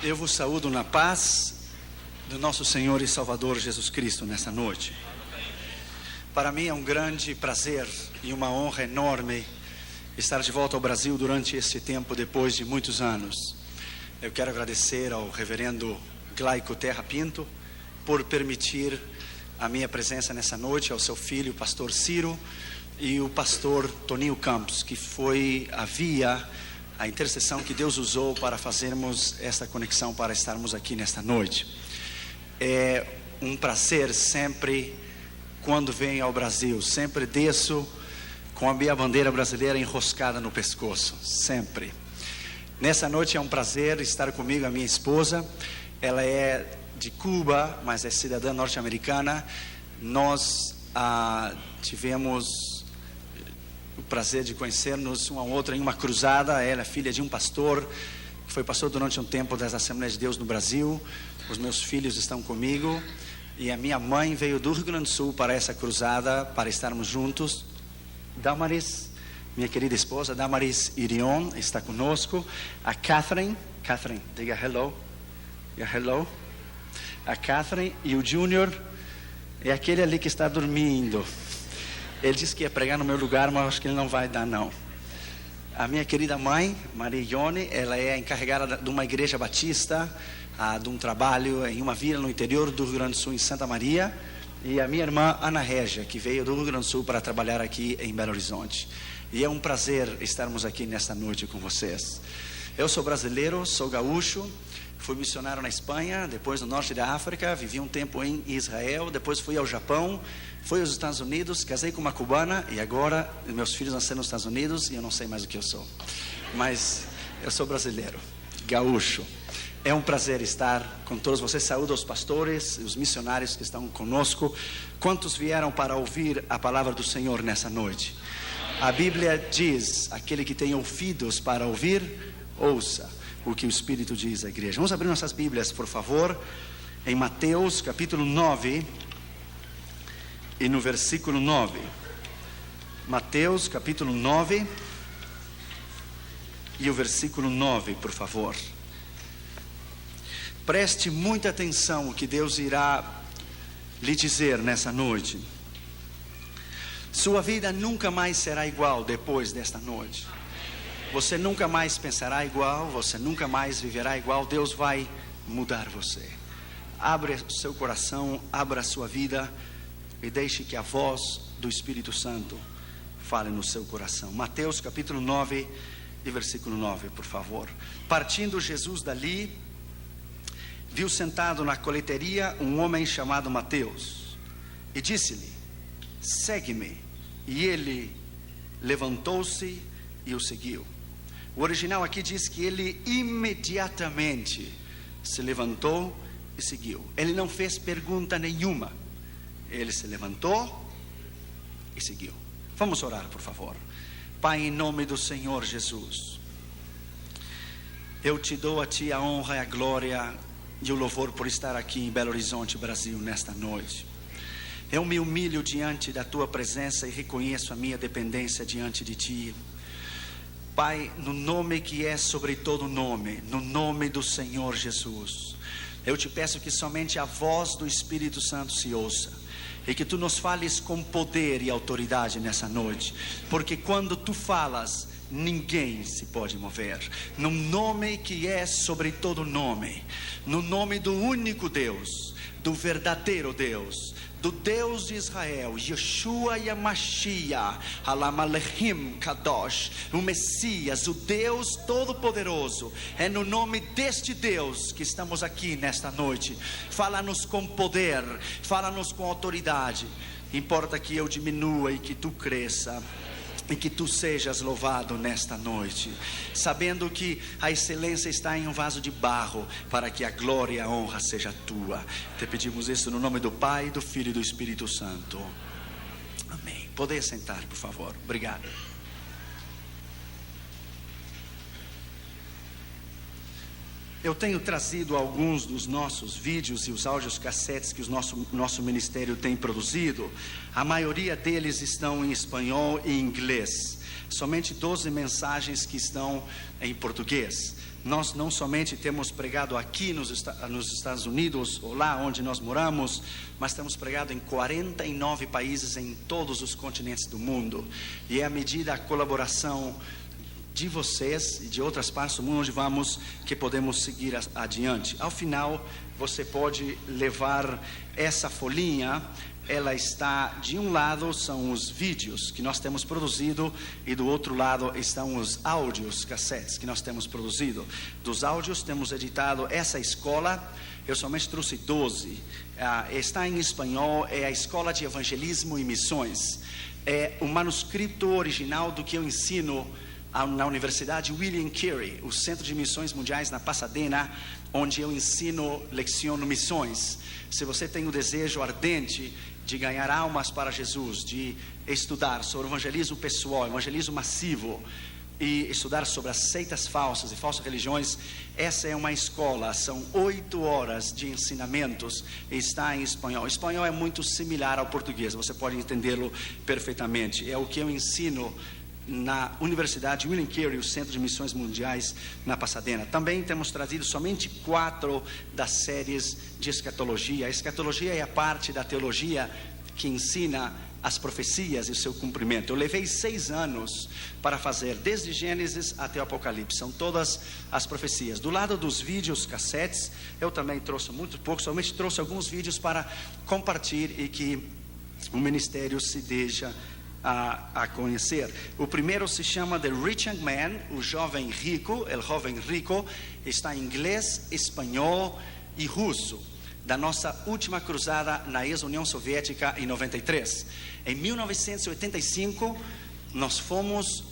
Eu vos saúdo na paz do nosso Senhor e Salvador Jesus Cristo nessa noite. Para mim é um grande prazer e uma honra enorme estar de volta ao Brasil durante esse tempo, depois de muitos anos. Eu quero agradecer ao reverendo Glaico Terra Pinto por permitir a minha presença nessa noite, ao seu filho, o pastor Ciro, e o pastor Toninho Campos, que foi a intercessão que Deus usou para fazermos esta conexão, para estarmos aqui nesta noite. É um prazer sempre, quando venho ao Brasil, sempre desço com a minha bandeira brasileira enroscada no pescoço, sempre. Nessa noite é um prazer estar comigo a minha esposa. Ela é de Cuba, mas é cidadã norte-americana. Nós tivemos o prazer de conhecermos um ao outro em uma cruzada. Ela é filha de um pastor que foi pastor durante um tempo das Assembleias de Deus no Brasil. Os meus filhos estão comigo e a minha mãe veio do Rio Grande do Sul para essa cruzada, para estarmos juntos. Damaris, minha querida esposa, Damaris Irion, está conosco. A Catherine, diga hello. Hello. A Catherine e o Junior é aquele ali que está dormindo. Ele disse que ia pregar no meu lugar, mas acho que ele não vai dar não. A minha querida mãe, Maria Ione, ela é encarregada de uma igreja batista, de um trabalho em uma vila no interior do Rio Grande do Sul, em Santa Maria. E a minha irmã Ana Régia, que veio do Rio Grande do Sul para trabalhar aqui em Belo Horizonte. E é um prazer estarmos aqui nesta noite com vocês. Eu sou brasileiro, sou gaúcho, fui missionário na Espanha, depois no norte da África, vivi um tempo em Israel, depois fui ao Japão, fui aos Estados Unidos, casei com uma cubana e agora meus filhos nasceram nos Estados Unidos e eu não sei mais o que eu sou. Mas eu sou brasileiro, gaúcho. É um prazer estar com todos vocês. Saúdo aos pastores, os missionários que estão conosco. Quantos vieram para ouvir a palavra do Senhor nessa noite? A Bíblia diz: aquele que tem ouvidos para ouvir, ouça o que o Espírito diz à igreja. Vamos abrir nossas Bíblias, por favor, em Mateus capítulo 9 e no versículo 9. Mateus capítulo 9 e o versículo 9, por favor. Preste muita atenção o que Deus irá lhe dizer nessa noite. Sua vida nunca mais será igual depois desta noite. Você nunca mais pensará igual, você nunca mais viverá igual. Deus vai mudar você. Abra o seu coração, abra a sua vida e deixe que a voz do Espírito Santo fale no seu coração. Mateus capítulo 9 e versículo 9, por favor. Partindo Jesus dali, viu sentado na coleteria um homem chamado Mateus e disse-lhe: segue-me. E ele levantou-se e o seguiu. O original aqui diz que ele imediatamente se levantou e seguiu. Ele não fez pergunta nenhuma. Ele se levantou e seguiu. Vamos orar, por favor. Pai, em nome do Senhor Jesus, eu te dou a ti a honra e a glória e o louvor por estar aqui em Belo Horizonte, Brasil, nesta noite. Eu me humilho diante da tua presença e reconheço a minha dependência diante de ti. Pai, no nome que é sobre todo nome, no nome do Senhor Jesus, eu te peço que somente a voz do Espírito Santo se ouça e que tu nos fales com poder e autoridade nessa noite, porque quando tu falas, ninguém se pode mover. No nome que é sobre todo nome, no nome do único Deus, do verdadeiro Deus, do Deus de Israel, Yeshua Yamashia, Alamalechim Kadosh, o Messias, o Deus Todo-Poderoso. É no nome deste Deus que estamos aqui nesta noite. Fala-nos com poder, fala-nos com autoridade. Importa que eu diminua e que tu cresça, e que tu sejas louvado nesta noite, sabendo que a excelência está em um vaso de barro, para que a glória e a honra seja tua. Te pedimos isso no nome do Pai, do Filho e do Espírito Santo. Amém. Poder sentar, por favor. Obrigado. Eu tenho trazido alguns dos nossos vídeos e os áudios cassetes que o nosso ministério tem produzido. A maioria deles estão em espanhol e inglês. Somente 12 mensagens que estão em português. Nós não somente temos pregado aqui nos Estados Unidos, ou lá onde nós moramos, mas temos pregado em 49 países em todos os continentes do mundo. E é à medida da colaboração de vocês e de outras partes do mundo onde vamos, que podemos seguir adiante. Ao final, você pode levar essa folhinha. Ela está, de um lado são os vídeos que nós temos produzido, e do outro lado estão os áudios, cassetes que nós temos produzido. Dos áudios temos editado essa escola, eu somente trouxe 12, está em espanhol, é a Escola de Evangelismo e Missões. É o manuscrito original do que eu ensino na Universidade William Carey, o Centro de Missões Mundiais na Pasadena, onde eu leciono missões. Se você tem o desejo ardente de ganhar almas para Jesus, de estudar sobre evangelismo pessoal, evangelismo massivo, e estudar sobre as seitas falsas e falsas religiões, essa é uma escola. São 8 horas de ensinamentos e está em espanhol. O espanhol é muito similar ao português, você pode entendê-lo perfeitamente. É o que eu ensino na Universidade William Carey, o Centro de Missões Mundiais na Pasadena. Também temos trazido somente 4 das séries de escatologia. A escatologia é a parte da teologia que ensina as profecias e o seu cumprimento. Eu levei 6 anos para fazer, desde Gênesis até o Apocalipse. São todas as profecias. Do lado dos vídeos, cassetes, eu também trouxe muito pouco, somente trouxe alguns vídeos para compartilhar e que o ministério se deixa a conhecer. O primeiro se chama The Rich Young Man, o jovem rico, el jovem rico, está em inglês, espanhol e russo, da nossa última cruzada na ex-União Soviética em 93. Em 1985, nós fomos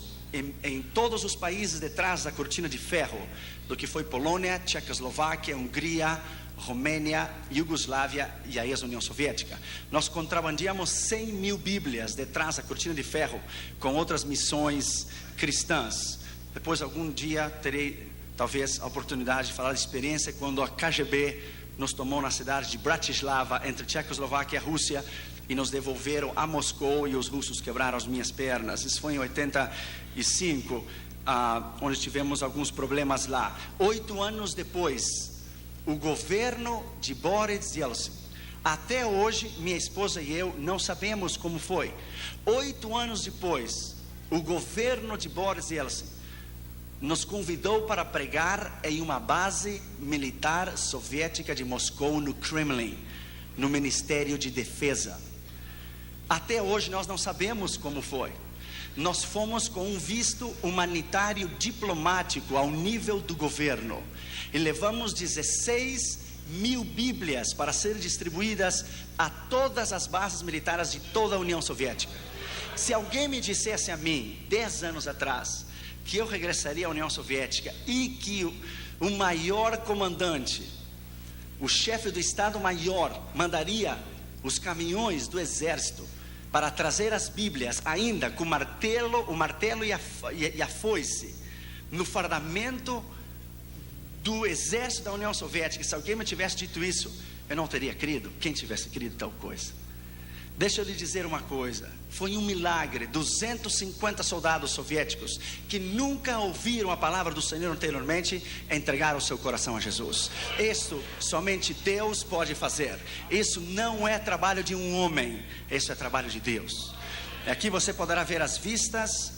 em todos os países detrás da cortina de ferro, do que foi Polônia, Tchecoslováquia, Hungria, Romênia, Iugoslávia e a ex-União Soviética. Nós contrabandeamos 100 mil Bíblias detrás da cortina de ferro com outras missões cristãs. Depois, algum dia, terei talvez a oportunidade de falar da experiência quando a KGB nos tomou na cidade de Bratislava, entre Tchecoslováquia e Rússia, e nos devolveram a Moscou, e os russos quebraram as minhas pernas. Isso foi em 85, onde tivemos alguns problemas lá. 8 anos depois, o governo de Boris Yeltsin, até hoje minha esposa e eu não sabemos como foi. 8 anos depois, o governo de Boris Yeltsin nos convidou para pregar em uma base militar soviética de Moscou, no Kremlin, no Ministério de Defesa. Até hoje nós não sabemos como foi. Nós fomos com um visto humanitário diplomático ao nível do governo e levamos 16 mil Bíblias para serem distribuídas a todas as bases militares de toda a União Soviética. Se alguém me dissesse a mim, 10 anos atrás, que eu regressaria à União Soviética e que o maior comandante, o chefe do Estado-Maior, mandaria os caminhões do exército para trazer as Bíblias, ainda com o martelo e a foice, no fardamento do exército da União Soviética, se alguém me tivesse dito isso, eu não teria crido. Quem tivesse crido tal coisa? Deixa eu lhe dizer uma coisa, foi um milagre. 250 soldados soviéticos que nunca ouviram a palavra do Senhor anteriormente entregaram o seu coração a Jesus. Isso somente Deus pode fazer. Isso não é trabalho de um homem, isso é trabalho de Deus. Aqui você poderá ver as vistas,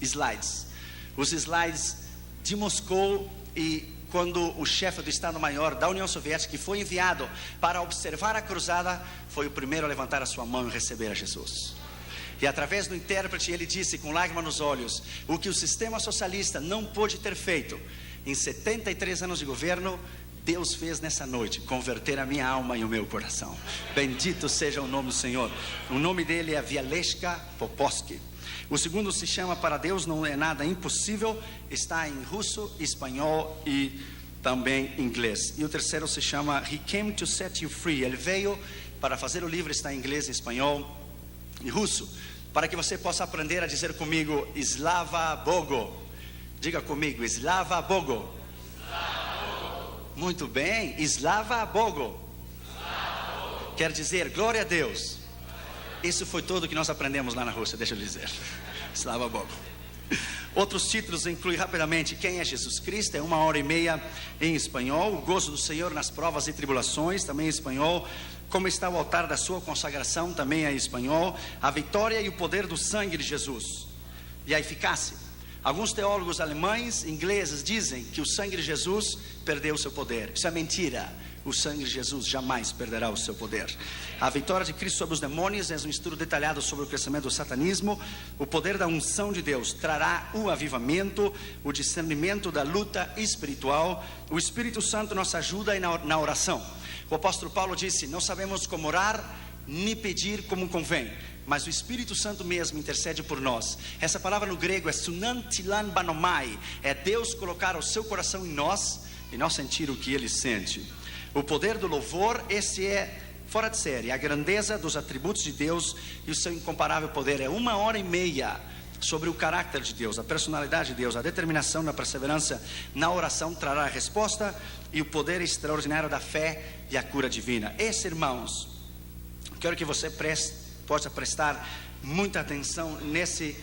slides. Os slides de Moscou, e quando o chefe do Estado-Maior da União Soviética, que foi enviado para observar a cruzada, foi o primeiro a levantar a sua mão e receber a Jesus. E através do intérprete ele disse com lágrima nos olhos, o que o sistema socialista não pôde ter feito em 73 anos de governo, Deus fez nessa noite, converter a minha alma e o meu coração. Bendito seja o nome do Senhor. O nome dele é Vialeshka Popovsky. O segundo se chama Para Deus Não É Nada Impossível, está em russo, espanhol e também inglês. E o terceiro se chama He Came to Set You Free. Ele veio para fazer o livro, está em inglês, espanhol e russo, para que você possa aprender a dizer comigo Slava Bogu. Diga comigo, Slava Bogu. Muito bem, Slava Bogu. Quer dizer, glória a Deus. Isso foi tudo que nós aprendemos lá na Rússia, deixa eu dizer. Slava Bogu. Outros títulos incluem rapidamente quem é Jesus Cristo, é 1h30 em espanhol. O gozo do Senhor nas provas e tribulações, também em espanhol. Como está o altar da sua consagração, também é em espanhol. A vitória e o poder do sangue de Jesus e a eficácia. Alguns teólogos alemães, ingleses dizem que o sangue de Jesus perdeu o seu poder. Isso é mentira. O sangue de Jesus jamais perderá o seu poder. A vitória de Cristo sobre os demônios é um estudo detalhado sobre o crescimento do satanismo. O poder da unção de Deus trará o avivamento, o discernimento da luta espiritual. O Espírito Santo nos ajuda na oração. O apóstolo Paulo disse: não sabemos como orar, nem pedir como convém, mas o Espírito Santo mesmo intercede por nós. Essa palavra no grego é sunantilan banomai. É Deus colocar o seu coração em nós e nós sentir o que Ele sente. O poder do louvor, esse é fora de série. A grandeza dos atributos de Deus e o seu incomparável poder. É 1h30 sobre o caráter de Deus, a personalidade de Deus. A determinação da perseverança na oração trará a resposta e o poder extraordinário da fé e a cura divina. Esse, irmãos, quero que você possa prestar muita atenção nesse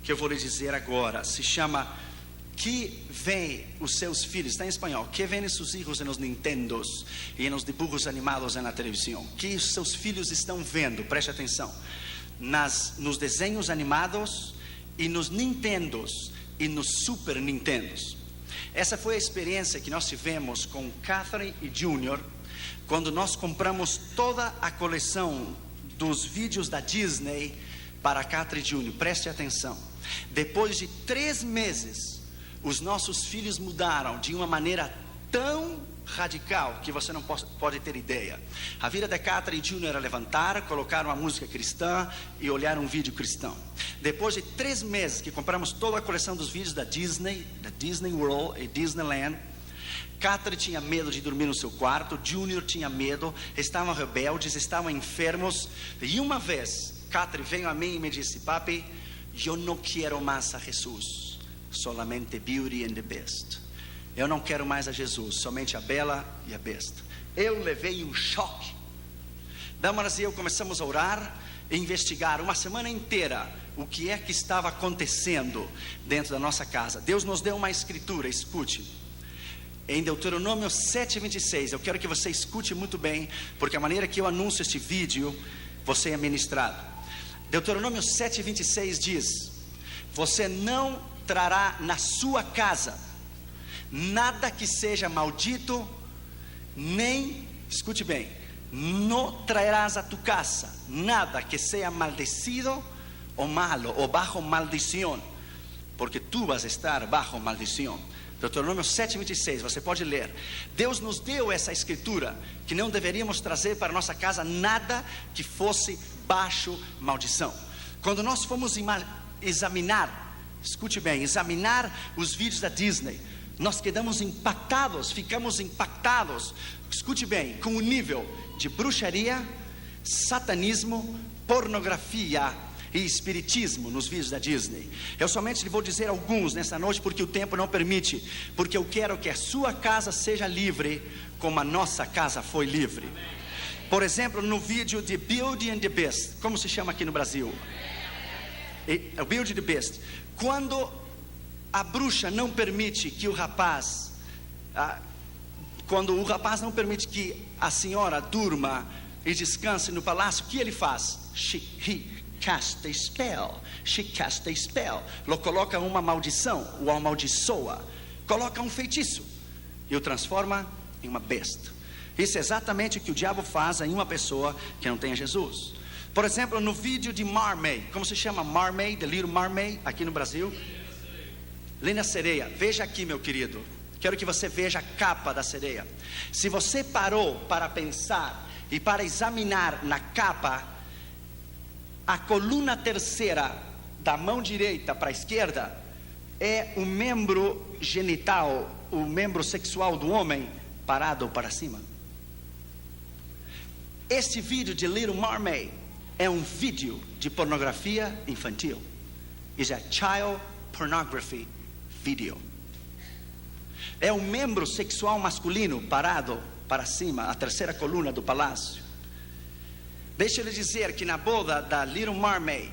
que eu vou lhe dizer agora. Se chama que vem os seus filhos, está em espanhol, que vem seus filhos nos Nintendos e nos dibujos animados na televisão. Que os seus filhos estão vendo, preste atenção, nos desenhos animados e nos Nintendos e nos Super Nintendos. Essa foi a experiência que nós tivemos com Catherine e Junior, quando nós compramos toda a coleção dos vídeos da Disney para Catherine e Junior. Preste atenção, depois de 3 meses, os nossos filhos mudaram de uma maneira tão radical que você não pode ter ideia. A vida da Catherine e Junior era levantar, colocar uma música cristã e olhar um vídeo cristão. Depois de 3 meses que compramos toda a coleção dos vídeos da Disney World e Disneyland, Catherine tinha medo de dormir no seu quarto, Junior tinha medo, estavam rebeldes, estavam enfermos. E uma vez, Catherine veio a mim e me disse: papi, eu não quero mais a Jesus, solamente Beauty and the Beast. Eu não quero mais a Jesus, somente a Bela e a Besta. Eu levei um choque. Damaras e eu começamos a orar e investigar uma semana inteira o que é que estava acontecendo dentro da nossa casa. Deus nos deu uma escritura, escute. Em Deuteronômio 7:26, eu quero que você escute muito bem, porque a maneira que eu anuncio este vídeo, você é ministrado. Deuteronômio 7:26 diz: você não trará na sua casa nada que seja maldito, nem, escute bem, não traerás a tu casa nada que seja maldecido ou malo, ou bajo maldição, porque tu vas estar bajo maldição. Deuteronômio 7:26, você pode ler. Deus nos deu essa escritura, que não deveríamos trazer para nossa casa nada que fosse baixo maldição. Quando nós fomos examinar, escute bem, examinar os vídeos da Disney, nós ficamos impactados, escute bem, com o nível de bruxaria, satanismo, pornografia e espiritismo nos vídeos da Disney. Eu somente lhe vou dizer alguns nessa noite, porque o tempo não permite, porque eu quero que a sua casa seja livre, como a nossa casa foi livre. Por exemplo, no vídeo de Beauty and the Beast, como se chama aqui no Brasil? O Beauty and the Beast. Quando a bruxa não permite que o rapaz, quando o rapaz não permite que a senhora durma e descanse no palácio, o que ele faz? He cast a spell. She cast a spell. Lo coloca uma maldição, o amaldiçoa, coloca um feitiço e o transforma em uma besta. Isso é exatamente o que o diabo faz em uma pessoa que não tem Jesus. Por exemplo, no vídeo de Mermaid, como se chama? Mermaid, The Little Mermaid, aqui no Brasil. Linda Sereia. Veja aqui, meu querido, quero que você veja a capa da sereia. Se você parou para pensar e para examinar na capa, a coluna terceira da mão direita para a esquerda é o membro genital, o membro sexual do homem parado para cima. Este vídeo de Little Mermaid é um vídeo de pornografia infantil. Is a child pornography vídeo. É um membro sexual masculino parado para cima, a terceira coluna do palácio. Deixa eu lhe dizer que na boda da Little Mermaid,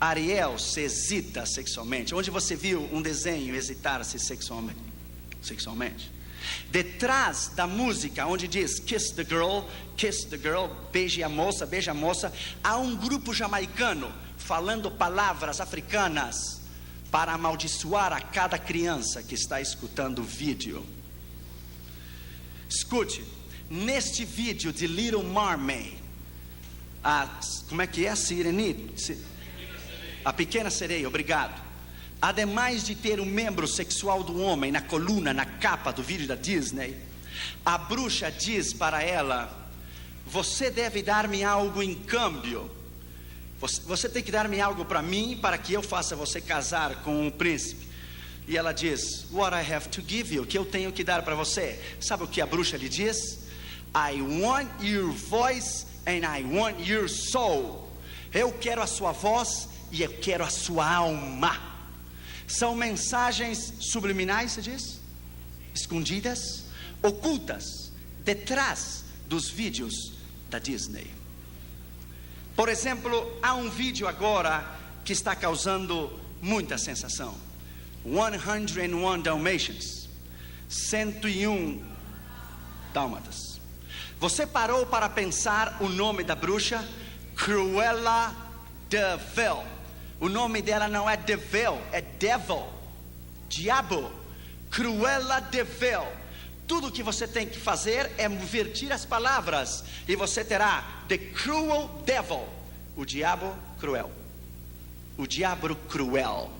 Ariel se excita sexualmente. Onde você viu um desenho excitar-se sexualmente? Detrás da música onde diz kiss the girl, beije a moça, há um grupo jamaicano falando palavras africanas para amaldiçoar a cada criança que está escutando o vídeo. Escute, neste vídeo de Little Mermaid, como é que é? A pequena sereia, obrigado. Ademais de ter um membro sexual do homem na coluna, na capa do vídeo da Disney, a bruxa diz para ela: você deve dar-me algo em câmbio. Você tem que dar-me algo para mim, para que eu faça você casar com um príncipe. E ela diz: what I have to give you, o que eu tenho que dar para você? Sabe o que a bruxa lhe diz? I want your voice and I want your soul. Eu quero a sua voz e eu quero a sua alma. São mensagens subliminais, se diz? Escondidas, ocultas, detrás dos vídeos da Disney. Por exemplo, há um vídeo agora que está causando muita sensação. 101 Dalmatians, 101 dálmatas. Você parou para pensar o nome da bruxa? Cruella de Vil. O nome dela não é de Vil, é Devil, diabo. Cruella de Vil. Tudo que você tem que fazer é invertir as palavras e você terá The Cruel Devil, o diabo cruel. O diabo cruel,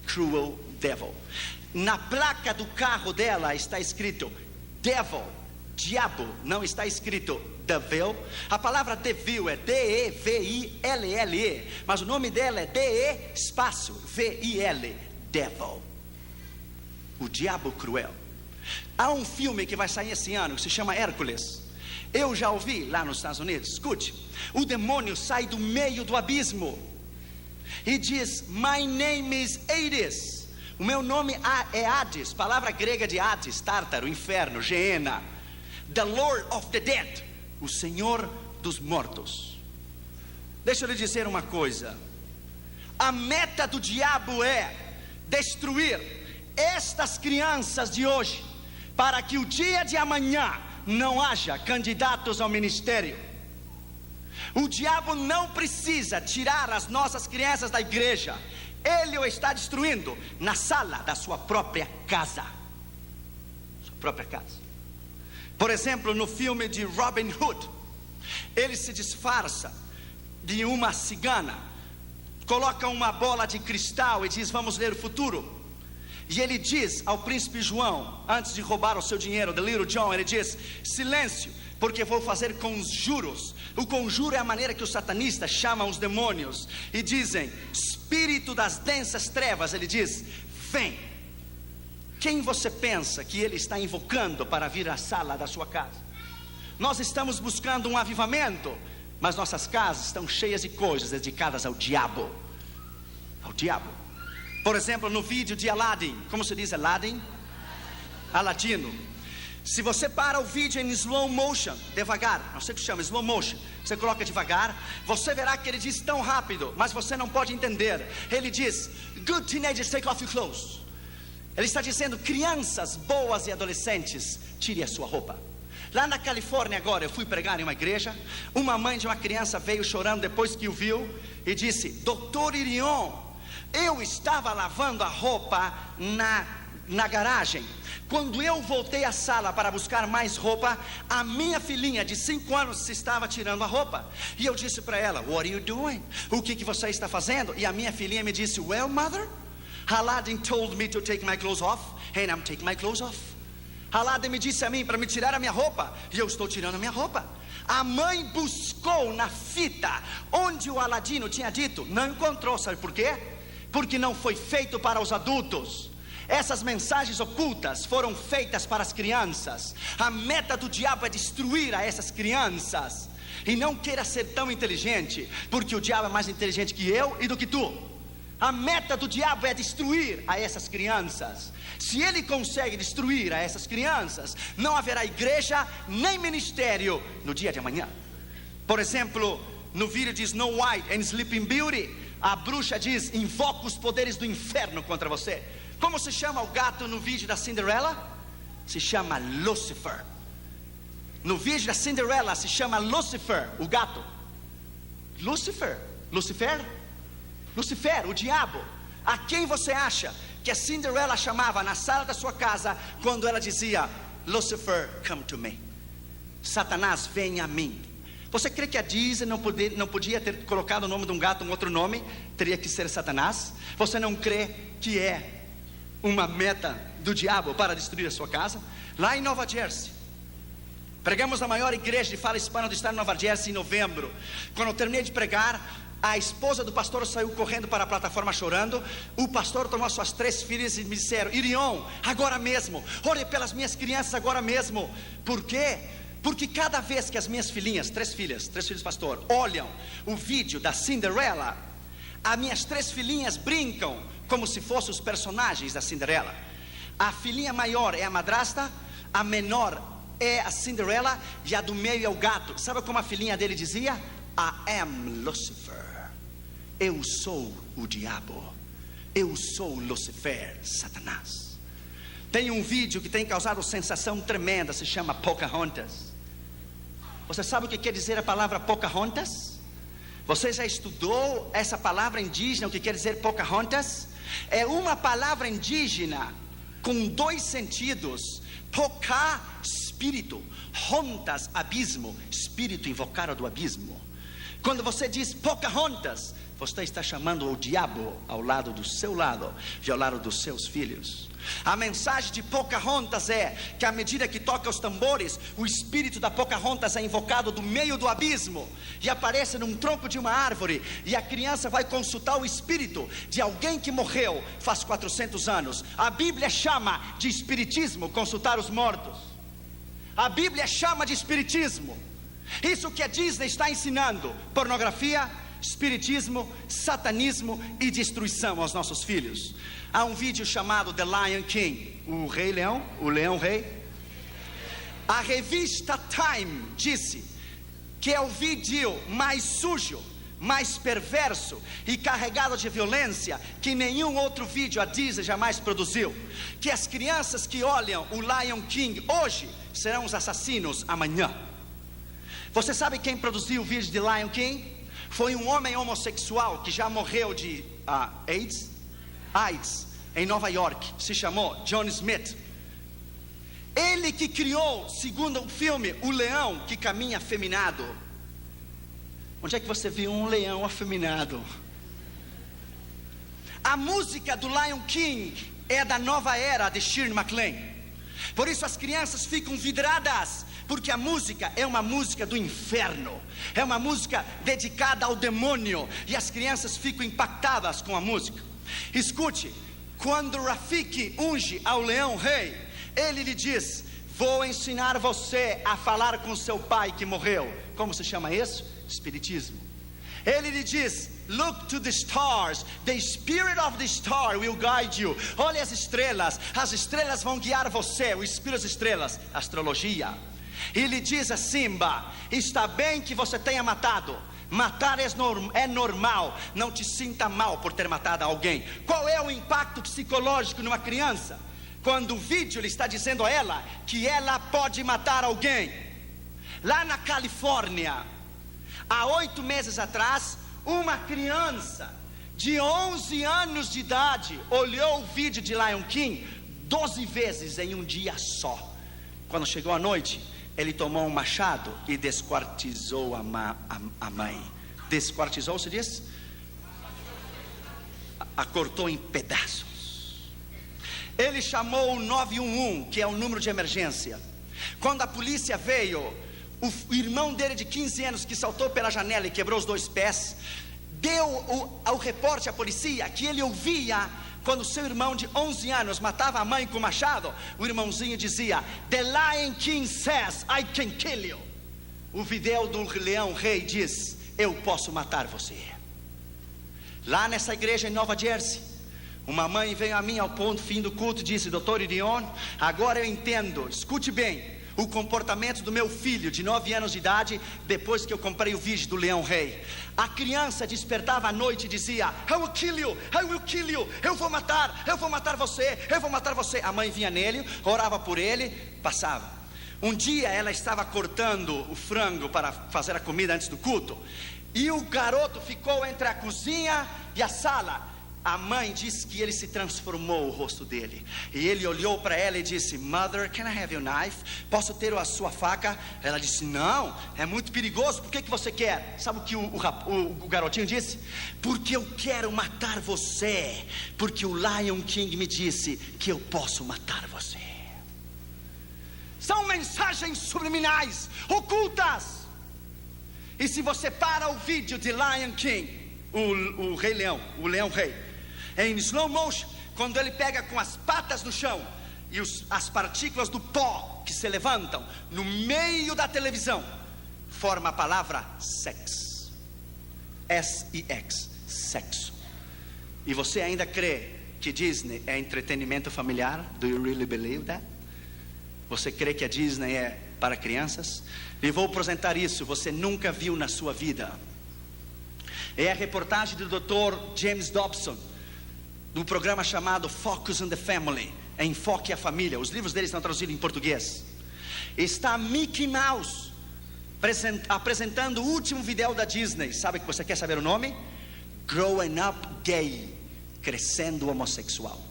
Cruel Devil. Na placa do carro dela está escrito Devil, diabo, não está escrito Devil. A palavra devil é D-E-V-I-L-L-E, mas o nome dela é D-E espaço V-I-L, Devil, o diabo cruel. Há um filme que vai sair esse ano que se chama Hércules. Eu já ouvi lá nos Estados Unidos. Escute, o demônio sai do meio do abismo e diz: my name is Hades. O meu nome é Hades, palavra grega de Hades, Tártaro, inferno, Geena. The Lord of the Dead, o Senhor dos mortos. Deixa eu lhe dizer uma coisa: a meta do diabo é destruir estas crianças de hoje, para que o dia de amanhã não haja candidatos ao ministério. O diabo não precisa tirar as nossas crianças da igreja. Ele o está destruindo na sala da sua própria casa. Sua própria casa. Por exemplo, no filme de Robin Hood, ele se disfarça de uma cigana, coloca uma bola de cristal e diz: vamos ler o futuro. E ele diz ao príncipe João, antes de roubar o seu dinheiro, the little John, ele diz: silêncio, porque vou fazer conjuros. O conjuro é a maneira que os satanistas chamam os demônios e dizem: espírito das densas trevas, ele diz: vem. Quem você pensa que ele está invocando para vir à sala da sua casa? Nós estamos buscando um avivamento, mas nossas casas estão cheias de coisas dedicadas ao diabo. Ao diabo. Por exemplo, no vídeo de Aladdin, como se diz Aladdin? Aladino. Se você para o vídeo em slow motion, devagar, não sei o que chama, slow motion, você coloca devagar, você verá que ele diz tão rápido, mas você não pode entender. Ele diz: good teenagers, take off your clothes. Ele está dizendo: crianças boas e adolescentes, tire a sua roupa. Lá na Califórnia agora, eu fui pregar em uma igreja. Uma mãe de uma criança veio chorando depois que o viu e disse: Dr. Irion, eu estava lavando a roupa na garagem. Quando eu voltei à sala para buscar mais roupa, a minha filhinha de 5 anos estava tirando a roupa. E eu disse para ela: what are you doing? O que você está fazendo? E a minha filhinha me disse: well, mother, Aladdin told me to take my clothes off, and I'm taking my clothes off. Aladdin me disse a mim para me tirar a minha roupa, e eu estou tirando a minha roupa. A mãe buscou na fita onde o Aladino tinha dito, não encontrou. Sabe por quê? Porque não foi feito para os adultos. Essas mensagens ocultas foram feitas para as crianças. A meta do diabo é destruir a essas crianças. E não queira ser tão inteligente, porque o diabo é mais inteligente que eu e do que tu. A meta do diabo é destruir a essas crianças. Se ele consegue destruir a essas crianças, não haverá igreja nem ministério no dia de amanhã. Por exemplo, no vídeo de Snow White and Sleeping Beauty, a bruxa diz: invoca os poderes do inferno contra você. Como se chama o gato no vídeo da Cinderela? Se chama Lucifer. No vídeo da Cinderela se chama Lucifer, o gato. Lucifer, o diabo. A quem você acha que a Cinderela chamava na sala da sua casa quando ela dizia: Lucifer, come to me? Satanás, vem a mim. Você crê que a Disney não podia ter colocado o nome de um gato, um outro nome? Teria que ser Satanás? Você não crê que é uma meta do diabo para destruir a sua casa? Lá em Nova Jersey, pregamos na maior igreja de fala hispana do estado de Nova Jersey em novembro. Quando eu terminei de pregar, a esposa do pastor saiu correndo para a plataforma chorando. O pastor tomou suas 3 filhas e me disseram: Irion, agora mesmo, ore pelas minhas crianças agora mesmo. Por quê? Porque cada vez que as minhas filhinhas, 3 filhos pastor, olham o vídeo da Cinderela, as minhas 3 filhinhas brincam como se fossem os personagens da Cinderela. A filhinha maior é a madrasta, a menor é a Cinderela e a do meio é o gato. Sabe como a filhinha dele dizia? I am Lucifer. Eu sou o diabo. Eu sou Lucifer, Satanás. Tem um vídeo que tem causado sensação tremenda, se chama Pocahontas. Você sabe o que quer dizer a palavra Pocahontas? Você já estudou essa palavra indígena, o que quer dizer Pocahontas? É uma palavra indígena com 2 sentidos. Poca, espírito. Hontas, abismo. Espírito invocado do abismo. Quando você diz Pocahontas, você está chamando o diabo ao lado do seu lado e ao lado dos seus filhos. A mensagem de Pocahontas é que à medida que toca os tambores, o espírito da Pocahontas é invocado do meio do abismo e aparece num tronco de uma árvore, e a criança vai consultar o espírito de alguém que morreu faz 400 anos. A Bíblia chama de espiritismo consultar os mortos. A Bíblia chama de espiritismo. Isso que a Disney está ensinando: pornografia, espiritismo, satanismo e destruição aos nossos filhos. Há um vídeo chamado The Lion King, o Rei Leão, o Leão Rei. A revista Time disse que é o vídeo mais sujo, mais perverso e carregado de violência que nenhum outro vídeo a Disney jamais produziu. Que as crianças que olham o Lion King hoje serão os assassinos amanhã. Você sabe quem produziu o vídeo de Lion King? Foi um homem homossexual que já morreu de AIDS em Nova York. Se chamou John Smith. Ele que criou, segundo o filme, o leão que caminha afeminado. Onde é que você viu um leão afeminado? A música do Lion King é da nova era de Shirley MacLaine. Por isso as crianças ficam vidradas, porque a música é uma música do inferno, é uma música dedicada ao demônio, e as crianças ficam impactadas com a música. Escute, quando Rafiki unge ao leão rei, ele lhe diz: vou ensinar você a falar com seu pai que morreu. Como se chama isso? Espiritismo. Ele lhe diz: look to the stars, the spirit of the star will guide you. Olhe as estrelas vão guiar você. O espírito das estrelas, astrologia. E lhe diz a Simba: está bem que você tenha matado. Matar é normal. Não te sinta mal por ter matado alguém. Qual é o impacto psicológico numa criança quando o vídeo lhe está dizendo a ela que ela pode matar alguém? Lá na Califórnia, há 8 meses atrás, uma criança de 11 anos de idade olhou o vídeo de Lion King 12 vezes em um dia só. Quando chegou a noite, ele tomou um machado e desquartizou a mãe. Desquartizou, se diz? A cortou em pedaços. Ele chamou o 911, que é o número de emergência. Quando a polícia veio, o irmão dele de 15 anos, que saltou pela janela e quebrou os 2 pés, deu ao repórter à polícia que ele ouvia quando seu irmão de 11 anos matava a mãe com machado. O irmãozinho dizia: The Lion King says I can kill you. O vídeo do leão rei diz: eu posso matar você. Lá nessa igreja em Nova Jersey, uma mãe veio a mim ao fim do culto e disse: Dr. Irion, agora eu entendo, escute bem, o comportamento do meu filho de 9 anos de idade, depois que eu comprei o vídeo do Leão Rei. A criança despertava à noite e dizia: I will kill you, I will kill you, eu vou matar você, eu vou matar você. A mãe vinha nele, orava por ele, passava. Um dia ela estava cortando o frango para fazer a comida antes do culto, e o garoto ficou entre a cozinha e a sala. A mãe disse que ele se transformou, o rosto dele, e ele olhou para ela e disse: Mother, can I have your knife? Posso ter a sua faca? Ela disse: não, é muito perigoso. Por que você quer? Sabe o que o garotinho disse? Porque eu quero matar você, porque o Lion King me disse que eu posso matar você. São mensagens subliminais, ocultas. E se você para o vídeo de Lion King, o Rei Leão, o Leão Rei, em slow motion, quando ele pega com as patas no chão e as partículas do pó que se levantam no meio da televisão, forma a palavra sex, S-E-X, sexo. E você ainda crê que Disney é entretenimento familiar? Do you really believe that? Você crê que a Disney é para crianças? E vou apresentar isso, você nunca viu na sua vida. É a reportagem do Dr. James Dobson, do programa chamado Focus on the Family, Enfoque a Família. Os livros dele estão traduzidos em português. Está Mickey Mouse apresentando o último vídeo da Disney. Sabe que você quer saber o nome? Growing Up Gay, Crescendo Homossexual.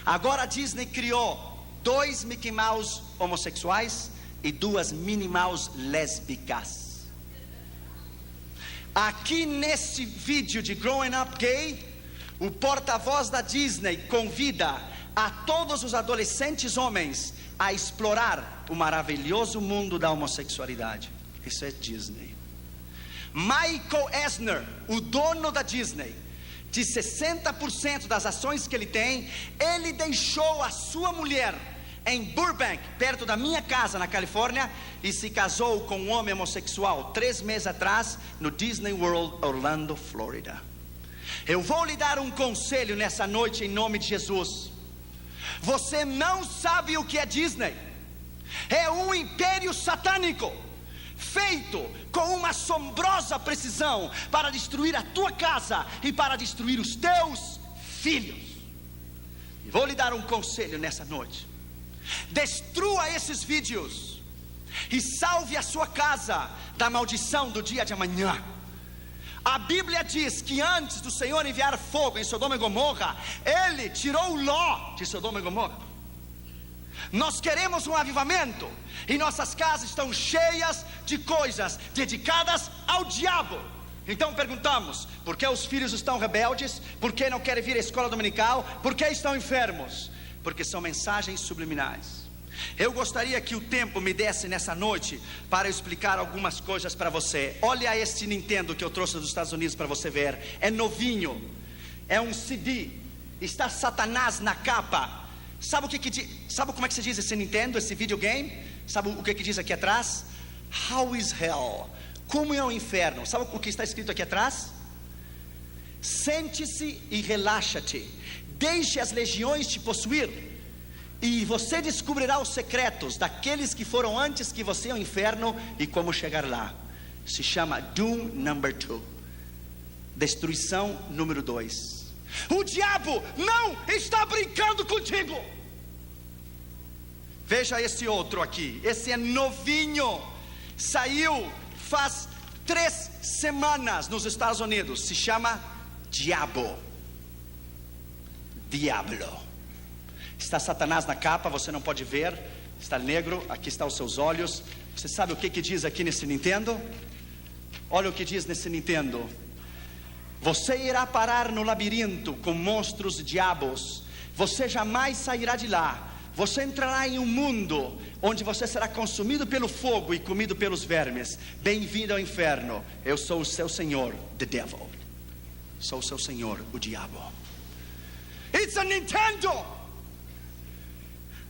Agora a Disney criou 2 Mickey Mouse homossexuais e 2 Minnie Mouse lésbicas. Aqui nesse vídeo de Growing Up Gay, o porta-voz da Disney convida a todos os adolescentes homens a explorar o maravilhoso mundo da homossexualidade. Isso é Disney. Michael Eisner, o dono da Disney, de 60% das ações que ele tem, ele deixou a sua mulher em Burbank, perto da minha casa na Califórnia, e se casou com um homem homossexual 3 meses atrás no Disney World, Orlando, Flórida. Eu vou lhe dar um conselho nessa noite em nome de Jesus. Você não sabe o que é Disney. É um império satânico, feito com uma assombrosa precisão para destruir a tua casa e para destruir os teus filhos. E vou lhe dar um conselho nessa noite: destrua esses vídeos e salve a sua casa da maldição do dia de amanhã. A Bíblia diz que antes do Senhor enviar fogo em Sodoma e Gomorra, Ele tirou Ló de Sodoma e Gomorra. Nós queremos um avivamento, e nossas casas estão cheias de coisas dedicadas ao diabo. Então perguntamos: por que os filhos estão rebeldes? Por que não querem vir à escola dominical? Por que estão enfermos? Porque são mensagens subliminais. Eu gostaria que o tempo me desse nessa noite para eu explicar algumas coisas para você. Olha este Nintendo que eu trouxe dos Estados Unidos para você ver. É novinho, é um CD, está Satanás na capa. Sabe como é que se diz esse Nintendo, esse videogame? Sabe o que diz aqui atrás? How is hell? Como é o inferno? Sabe o que está escrito aqui atrás? Sente-se e relaxa-te, deixe as legiões te possuir, e você descobrirá os secretos daqueles que foram antes que você ao inferno e como chegar lá. Se chama Doom Number 2, destruição número 2. O diabo não está brincando contigo. Veja esse outro aqui. Esse é novinho, saiu faz 3 semanas nos Estados Unidos. Se chama Diablo. Está Satanás na capa, você não pode ver. Está negro, aqui estão os seus olhos. Você sabe o que diz aqui nesse Nintendo? Olha o que diz nesse Nintendo: você irá parar no labirinto com monstros e diabos. Você jamais sairá de lá. Você entrará em um mundo onde você será consumido pelo fogo e comido pelos vermes. Bem-vindo ao inferno. Eu sou o seu senhor, the devil. Sou o seu senhor, o diabo. It's a Nintendo.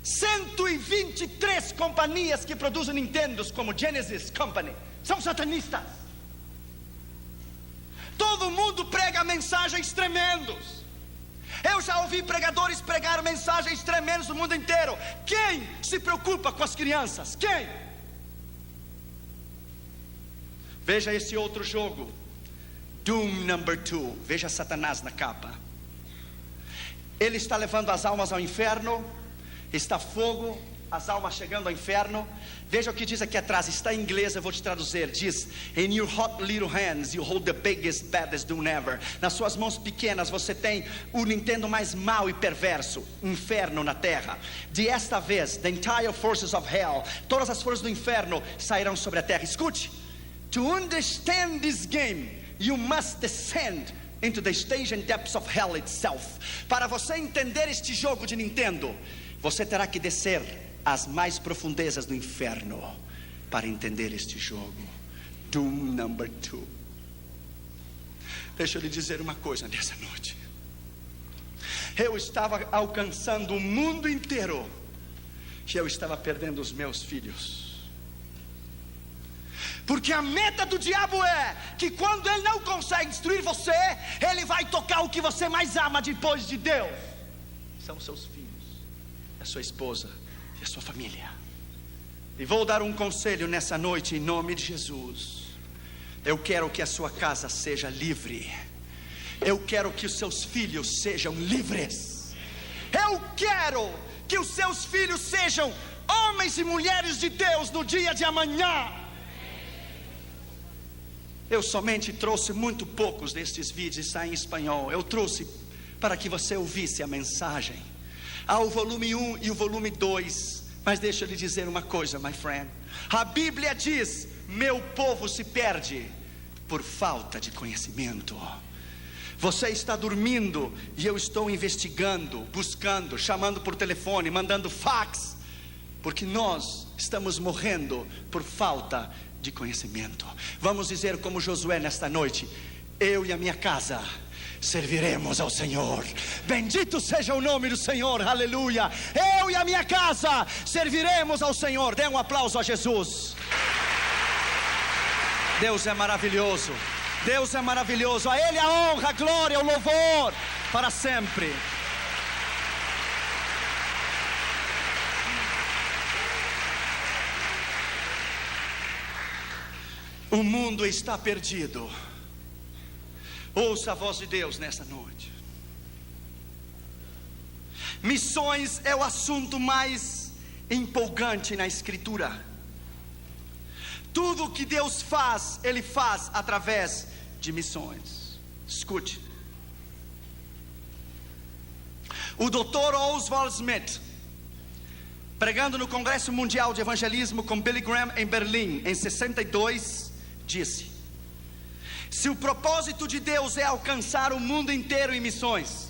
123 companhias que produzem Nintendos, como Genesis Company, são satanistas. Todo mundo prega mensagens tremendas. Eu já ouvi pregadores pregar mensagens tremendas no mundo inteiro. Quem se preocupa com as crianças? Quem? Veja esse outro jogo, Doom number 2. Veja Satanás na capa. Ele está levando as almas ao inferno. Está fogo, as almas chegando ao inferno. Veja o que diz aqui atrás, está em inglês, eu vou te traduzir. Diz: In your hot little hands you hold the biggest, baddest doom ever. Nas suas mãos pequenas você tem o Nintendo mais mau e perverso, inferno na terra. De esta vez, the entire forces of hell, todas as forças do inferno sairão sobre a terra. Escute: To understand this game, you must descend into the stage and depths of hell itself. Para você entender este jogo de Nintendo, você terá que descer às mais profundezas do inferno para entender este jogo. Doom number 2. Deixa eu lhe dizer uma coisa nessa noite. Eu estava alcançando o mundo inteiro e eu estava perdendo os meus filhos. Porque a meta do diabo é que quando ele não consegue destruir você, ele vai tocar o que você mais ama depois de Deus. São seus filhos, a sua esposa e a sua família. E vou dar um conselho nessa noite em nome de Jesus. Eu quero que a sua casa seja livre. Eu quero que os seus filhos sejam livres. Eu quero que os seus filhos sejam homens e mulheres de Deus no dia de amanhã. Eu somente trouxe muito poucos destes vídeos, está em espanhol. Eu trouxe para que você ouvisse a mensagem. Há o volume 1 e o volume 2. Mas deixa eu lhe dizer uma coisa, my friend. A Bíblia diz: meu povo se perde por falta de conhecimento. Você está dormindo e eu estou investigando, buscando, chamando por telefone, mandando fax, porque nós estamos morrendo por falta de conhecimento. Vamos dizer como Josué nesta noite: eu e a minha casa serviremos ao Senhor. Bendito seja o nome do Senhor, aleluia. Eu e a minha casa serviremos ao Senhor. Dê um aplauso a Jesus. Deus é maravilhoso. Deus é maravilhoso. A Ele a honra, a glória, o louvor para sempre. O mundo está perdido. Ouça a voz de Deus nessa noite. Missões é o assunto mais empolgante na Escritura. Tudo que Deus faz, Ele faz através de missões. Escute. O Dr. Oswald Smith, pregando no Congresso Mundial de Evangelismo com Billy Graham em Berlim, em 62, disse: se o propósito de Deus é alcançar o mundo inteiro em missões,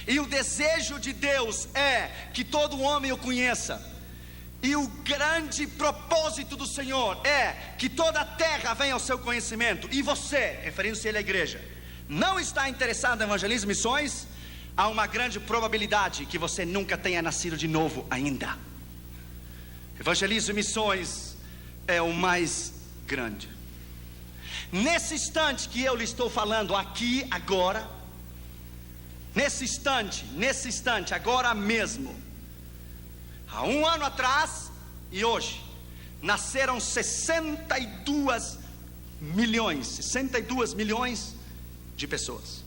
e o desejo de Deus é que todo homem o conheça, e o grande propósito do Senhor é que toda a terra venha ao seu conhecimento, e você, referindo-se a ele à igreja, não está interessado em evangelismo e missões, há uma grande probabilidade que você nunca tenha nascido de novo ainda. Evangelismo e missões é o mais grande. Nesse instante que eu lhe estou falando aqui, agora, nesse instante, agora mesmo, há um ano atrás e hoje, nasceram 62 milhões de pessoas.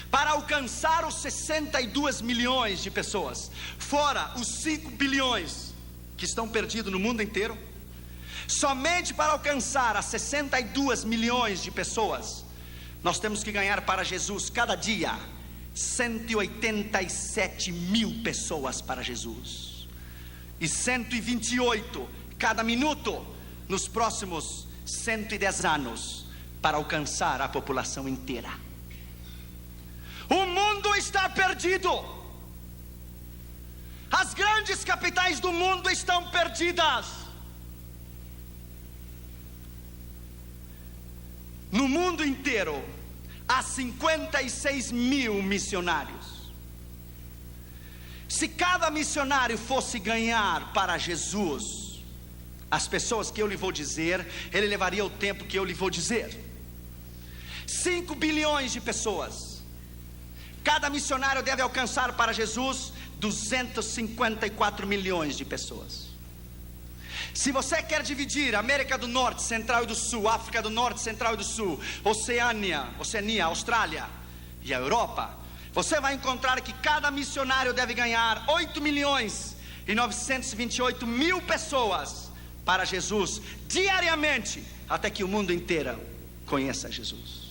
Para alcançar os 62 milhões de pessoas, fora os 5 bilhões que estão perdidos no mundo inteiro, somente para alcançar as 62 milhões de pessoas, nós temos que ganhar para Jesus cada dia 187 mil pessoas para Jesus, e 128 cada minuto nos próximos 110 anos, para alcançar a população inteira. O mundo está perdido. As grandes capitais do mundo estão perdidas. No mundo inteiro há 56 mil missionários. Se cada missionário fosse ganhar para Jesus as pessoas que eu lhe vou dizer, ele levaria o tempo que eu lhe vou dizer. 5 bilhões de pessoas. Cada missionário deve alcançar para Jesus 254 milhões de pessoas. Se você quer dividir América do Norte, Central e do Sul, África do Norte, Central e do Sul, Oceania, Austrália e a Europa, você vai encontrar que cada missionário deve ganhar 8 milhões e 928 mil pessoas para Jesus diariamente, até que o mundo inteiro conheça Jesus.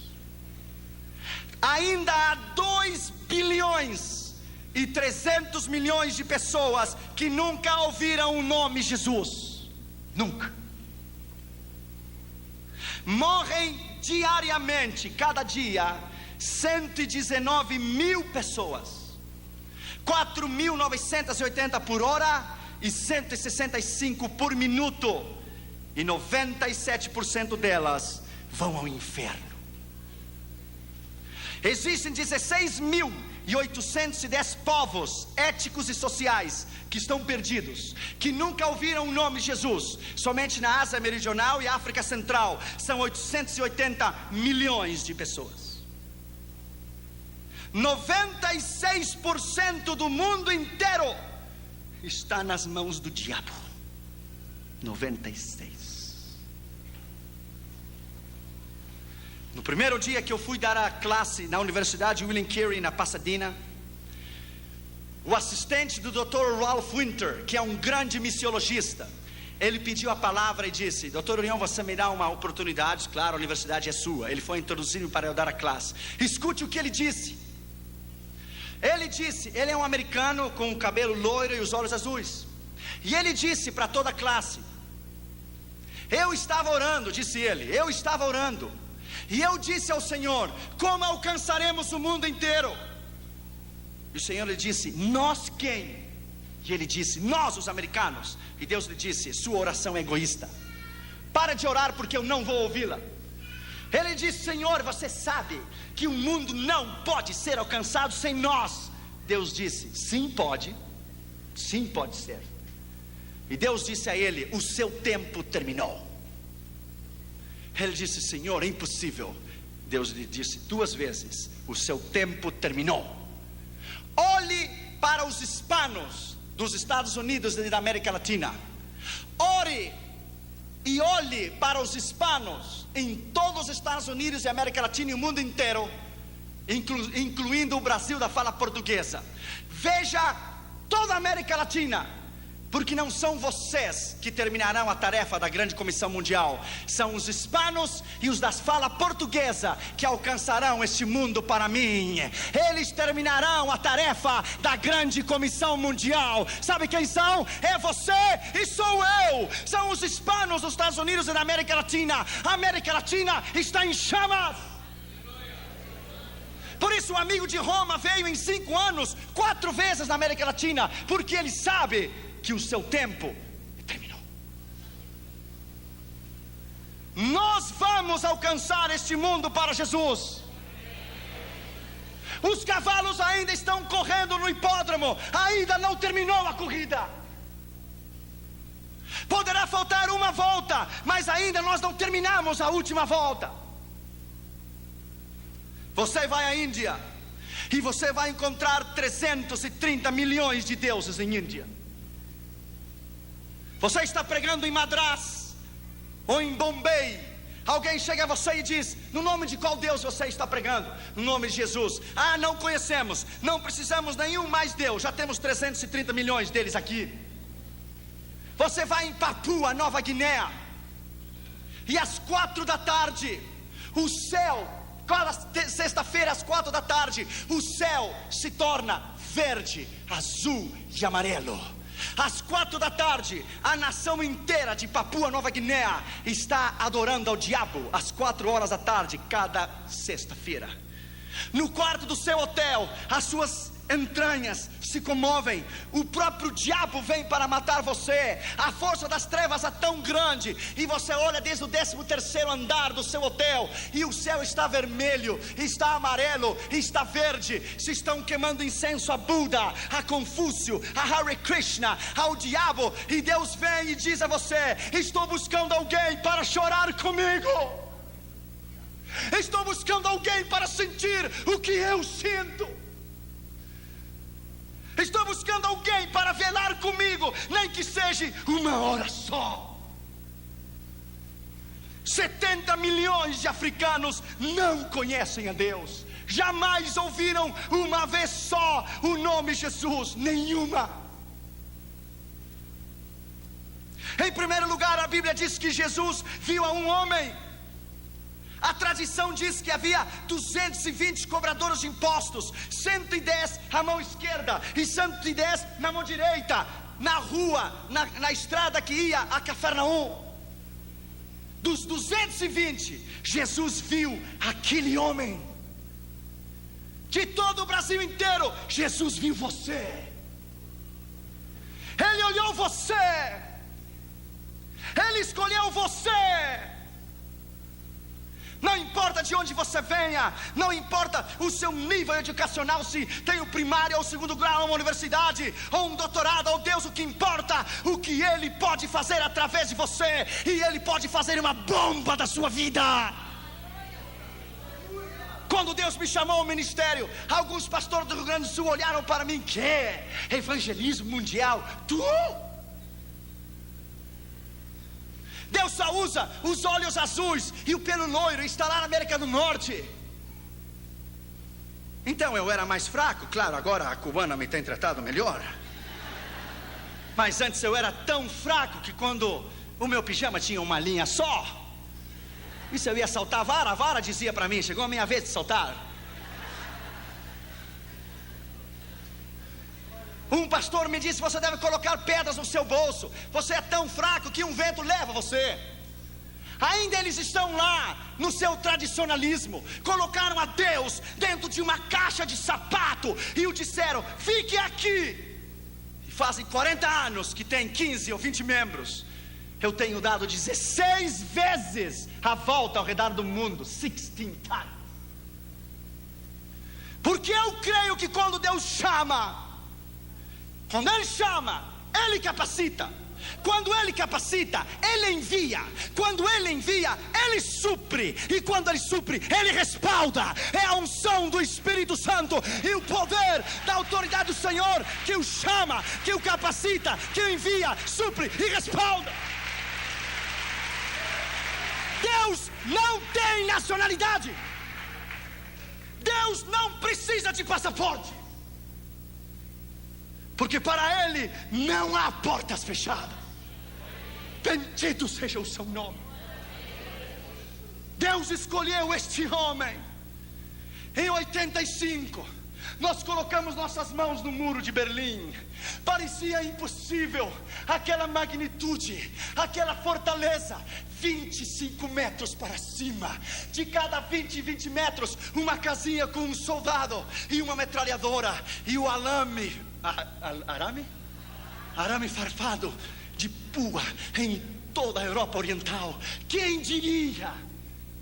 Ainda há 2 bilhões e 300 milhões de pessoas que nunca ouviram o nome Jesus. Nunca. Morrem diariamente, cada dia, 119 mil pessoas, 4.980 por hora e 165 por minuto, e 97% delas vão ao inferno. Existem 16.810 povos étnicos e sociais que estão perdidos, que nunca ouviram o nome de Jesus. Somente na Ásia Meridional e África Central são 880 milhões de pessoas. 96% do mundo inteiro está nas mãos do diabo. 96%. No primeiro dia que eu fui dar a classe na Universidade William Carey, na Pasadena, o assistente do Dr. Ralph Winter, que é um grande missiologista, ele pediu a palavra e disse: Dr. Urião, você me dá uma oportunidade? Claro, a universidade é sua. Ele foi introduzido para eu dar a classe. Escute o que ele disse. Ele é um americano com o cabelo loiro e os olhos azuis, e ele disse para toda a classe: eu estava orando, disse ele, eu estava orando, e eu disse ao Senhor: como alcançaremos o mundo inteiro? E o Senhor lhe disse: nós quem? E ele disse: nós, os americanos. E Deus lhe disse: sua oração é egoísta, para de orar porque eu não vou ouvi-la. Ele disse: Senhor, você sabe que o mundo não pode ser alcançado sem nós. Deus disse: sim pode ser. E Deus disse a ele: o seu tempo terminou. Ele disse: Senhor, é impossível. Deus lhe disse 2 vezes: o seu tempo terminou. Olhe para os hispanos dos Estados Unidos e da América Latina. Ore e olhe para os hispanos em todos os Estados Unidos e América Latina e o mundo inteiro, incluindo o Brasil da fala portuguesa. Veja toda a América Latina, porque não são vocês que terminarão a tarefa da grande comissão mundial, são os hispanos e os da fala portuguesa que alcançarão este mundo para mim. Eles terminarão a tarefa da grande comissão mundial. Sabe quem são? É você e sou eu. São os hispanos dos Estados Unidos e da América Latina. A América Latina está em chamas. Por isso o amigo de Roma veio em 5 anos 4 vezes na América Latina, porque ele sabe que o seu tempo terminou. Nós vamos alcançar este mundo para Jesus. Os cavalos ainda estão correndo no hipódromo, ainda não terminou a corrida. Poderá faltar uma volta, mas ainda nós não terminamos a última volta. Você vai à Índia e você vai encontrar 330 milhões de deuses em Índia. Você está pregando em Madras ou em Bombay, alguém chega a você e diz: no nome de qual Deus você está pregando? No nome de Jesus. Ah, não conhecemos, não precisamos nenhum mais Deus, já temos 330 milhões deles aqui. Você vai em Papua Nova Guiné e às 4 da tarde o céu, sexta-feira às 4 da tarde, o céu se torna verde, azul e amarelo. Às 4 da tarde, a nação inteira de Papua Nova Guiné está adorando ao diabo às 4 horas da tarde, cada sexta-feira. No quarto do seu hotel, as suas entranhas se comovem. O próprio diabo vem para matar você. A força das trevas é tão grande, e você olha desde o 13º andar do seu hotel, e o céu está vermelho, está amarelo, está verde. Se estão queimando incenso a Buda, a Confúcio, a Hare Krishna, ao diabo. E Deus vem e diz a você: estou buscando alguém para chorar comigo. Estou buscando alguém para sentir o que eu sinto. Estou buscando alguém para velar comigo, nem que seja uma hora só. 70 milhões de africanos não conhecem a Deus. Jamais ouviram uma vez só o nome Jesus, nenhuma. Em primeiro lugar, a Bíblia diz que Jesus viu a um homem. A tradição diz que havia 220 cobradores de impostos, 110 à mão esquerda e 110 na mão direita, na rua, na estrada que ia a Cafarnaum. Dos 220, Jesus viu aquele homem. De todo o Brasil inteiro, Jesus viu você. Ele olhou você. Ele escolheu você. Não importa de onde você venha, não importa o seu nível educacional, se tem o primário ou o segundo grau, uma universidade ou um doutorado, ou Deus, o que importa, o que Ele pode fazer através de você, e Ele pode fazer uma bomba da sua vida. Quando Deus me chamou ao ministério, alguns pastores do Rio Grande do Sul olharam para mim: que evangelismo mundial? Tu? Deus só usa os olhos azuis e o pelo loiro, está lá na América do Norte. Então eu era mais fraco, claro, agora a cubana me tem tratado melhor. Mas antes eu era tão fraco que quando o meu pijama tinha uma linha só, e se eu ia saltar a vara dizia para mim: chegou a minha vez de saltar. Um pastor me disse: você deve colocar pedras no seu bolso, você é tão fraco que um vento leva você. Ainda eles estão lá no seu tradicionalismo, colocaram a Deus dentro de uma caixa de sapato e o disseram: fique aqui. E fazem 40 anos que tem 15 ou 20 membros. Eu tenho dado 16 vezes a volta ao redor do mundo, 16 times. Porque eu creio que quando Deus chama, quando Ele chama, Ele capacita. Quando Ele capacita, Ele envia. Quando Ele envia, Ele supre. E quando Ele supre, Ele respalda. É a unção do Espírito Santo e o poder da autoridade do Senhor que o chama, que o capacita, que o envia, supre e respalda. Deus não tem nacionalidade. Deus não precisa de passaporte. Porque para Ele não há portas fechadas. Bendito seja o seu nome. Deus escolheu este homem. Em 85, nós colocamos nossas mãos no muro de Berlim. Parecia impossível, aquela magnitude, aquela fortaleza, 25 metros para cima. De cada 20 metros, uma casinha com um soldado e uma metralhadora. E o arame farpado de pua em toda a Europa Oriental. Quem diria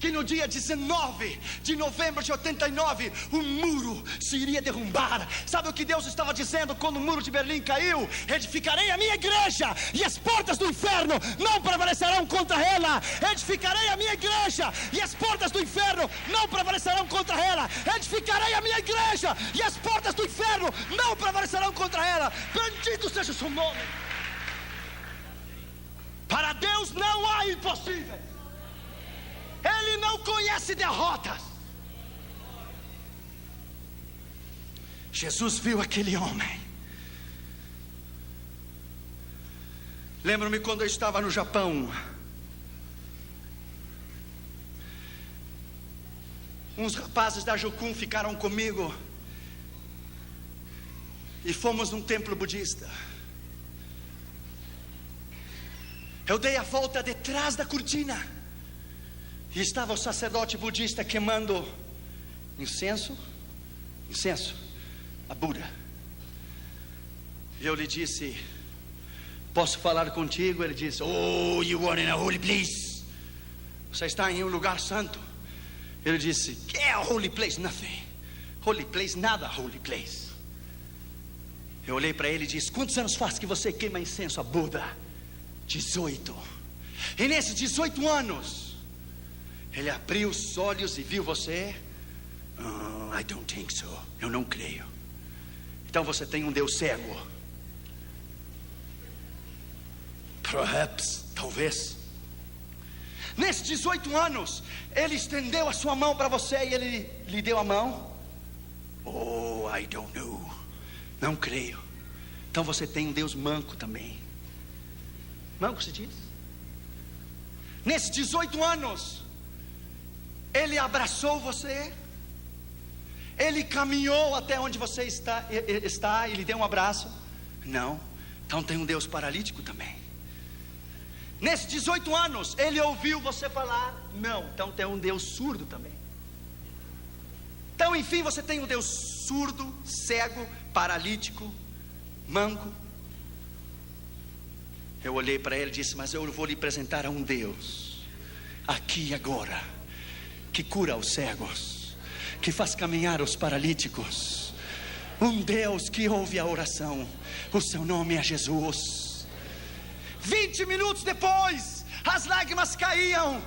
que no dia 19 de novembro de 89 o muro se iria derrubar? Sabe o que Deus estava dizendo quando o muro de Berlim caiu? Edificarei a minha igreja e as portas do inferno não prevalecerão contra ela. Edificarei a minha igreja e as portas do inferno não prevalecerão contra ela. Edificarei a minha igreja e as portas do inferno não prevalecerão contra ela. Bendito seja o seu nome. Para Deus não há impossível. Ele não conhece derrotas. Jesus viu aquele homem. Lembro-me quando eu estava no Japão. Uns rapazes da Jokun ficaram comigo e fomos num templo budista. Eu dei a volta detrás da cortina e estava o sacerdote budista queimando incenso a Buda. E eu lhe disse: posso falar contigo? Ele disse: oh, you are in a holy place. Você está em um lugar santo. Ele disse: que é a holy place? Nothing. Holy place, nada holy place. Eu olhei para ele e disse: quantos anos faz que você queima incenso a Buda? 18. E nesses 18 anos Ele abriu os olhos e viu você. I don't think so. Eu não creio. Então você tem um Deus cego. Perhaps, talvez. Nesses 18 anos, Ele estendeu a sua mão para você e Ele lhe deu a mão. Oh, I don't know. Não creio. Então você tem um Deus manco também. Manco se diz? Nesses 18 anos, Ele abraçou você. Ele caminhou até onde você está e lhe deu um abraço? Não. Então tem um Deus paralítico também. Nesses 18 anos, Ele ouviu você falar? Não. Então tem um Deus surdo também. Então, enfim, você tem um Deus surdo, cego, paralítico, manco. Eu olhei para ele e disse: mas eu vou lhe apresentar a um Deus, aqui e agora, que cura os cegos, que faz caminhar os paralíticos. Um Deus que ouve a oração. O seu nome é Jesus. 20 minutos depois, as lágrimas caíam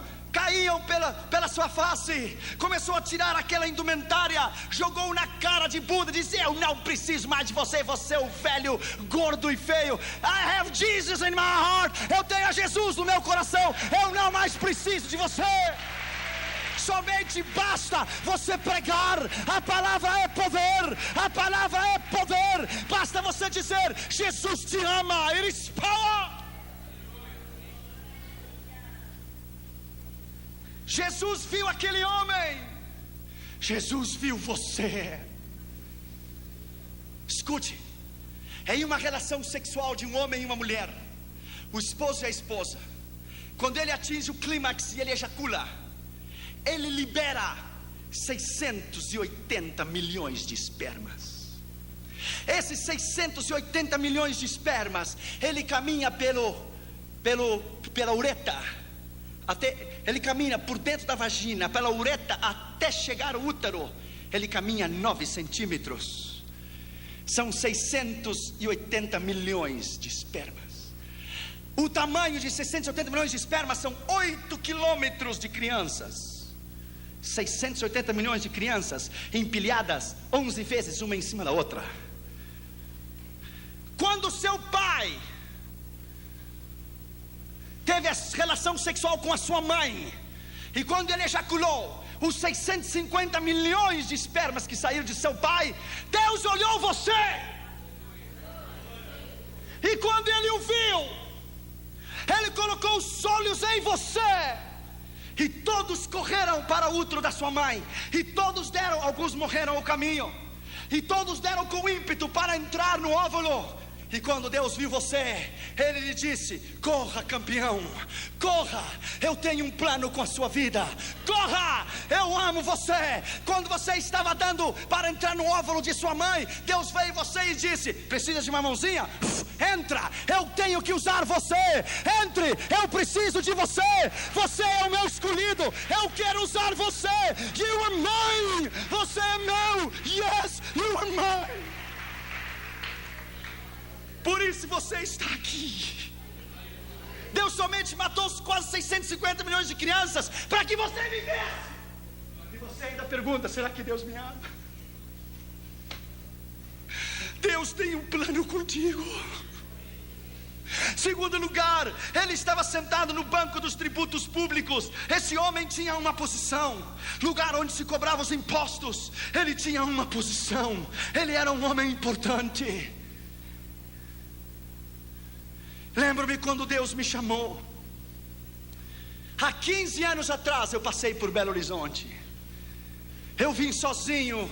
pela sua face. Começou a tirar aquela indumentária, jogou na cara de Buda, disse: eu não preciso mais de você, você é o velho, gordo e feio. I have Jesus in my heart. Eu tenho a Jesus no meu coração. Eu não mais preciso de você. Somente basta você pregar. A palavra é poder. A palavra é poder. Basta você dizer: Jesus te ama. It is power. Jesus viu aquele homem. Jesus viu você. Escute. Em uma relação sexual de um homem e uma mulher, o esposo e a esposa, quando ele atinge o clímax e ele ejacula, ele libera 680 milhões de espermas. Esses 680 milhões de espermas, ele caminha pela uretra. Ele caminha por dentro da vagina, pela uretra, até chegar ao útero. Ele caminha 9 centímetros. São 680 milhões de espermas. O tamanho de 680 milhões de espermas são 8 quilômetros de crianças. 680 milhões de crianças empilhadas 11 vezes uma em cima da outra. Quando seu pai teve a relação sexual com a sua mãe, e quando ele ejaculou, os 650 milhões de espermas que saíram de seu pai, Deus olhou você, e quando ele o viu, ele colocou os olhos em você, e todos correram para o útero da sua mãe, e todos deram, alguns morreram ao caminho, e todos deram com ímpeto para entrar no óvulo. E quando Deus viu você, Ele lhe disse: corra, campeão, corra, eu tenho um plano com a sua vida. Corra, eu amo você. Quando você estava dando para entrar no óvulo de sua mãe, Deus veio em você e disse: precisa de uma mãozinha? Entra, eu tenho que usar você. Entre, eu preciso de você. Você é o meu escolhido, eu quero usar você. You are mine, você é meu. Yes, you are mine. Por isso você está aqui. Deus somente matou os quase 650 milhões de crianças para que você vivesse. E você ainda pergunta: será que Deus me ama? Deus tem um plano contigo. Segundo lugar, ele estava sentado no banco dos tributos públicos. Esse homem tinha uma posição, lugar onde se cobravam os impostos. Ele tinha uma posição, ele era um homem importante. Lembro-me quando Deus me chamou. Há 15 anos atrás eu passei por Belo Horizonte. Eu vim sozinho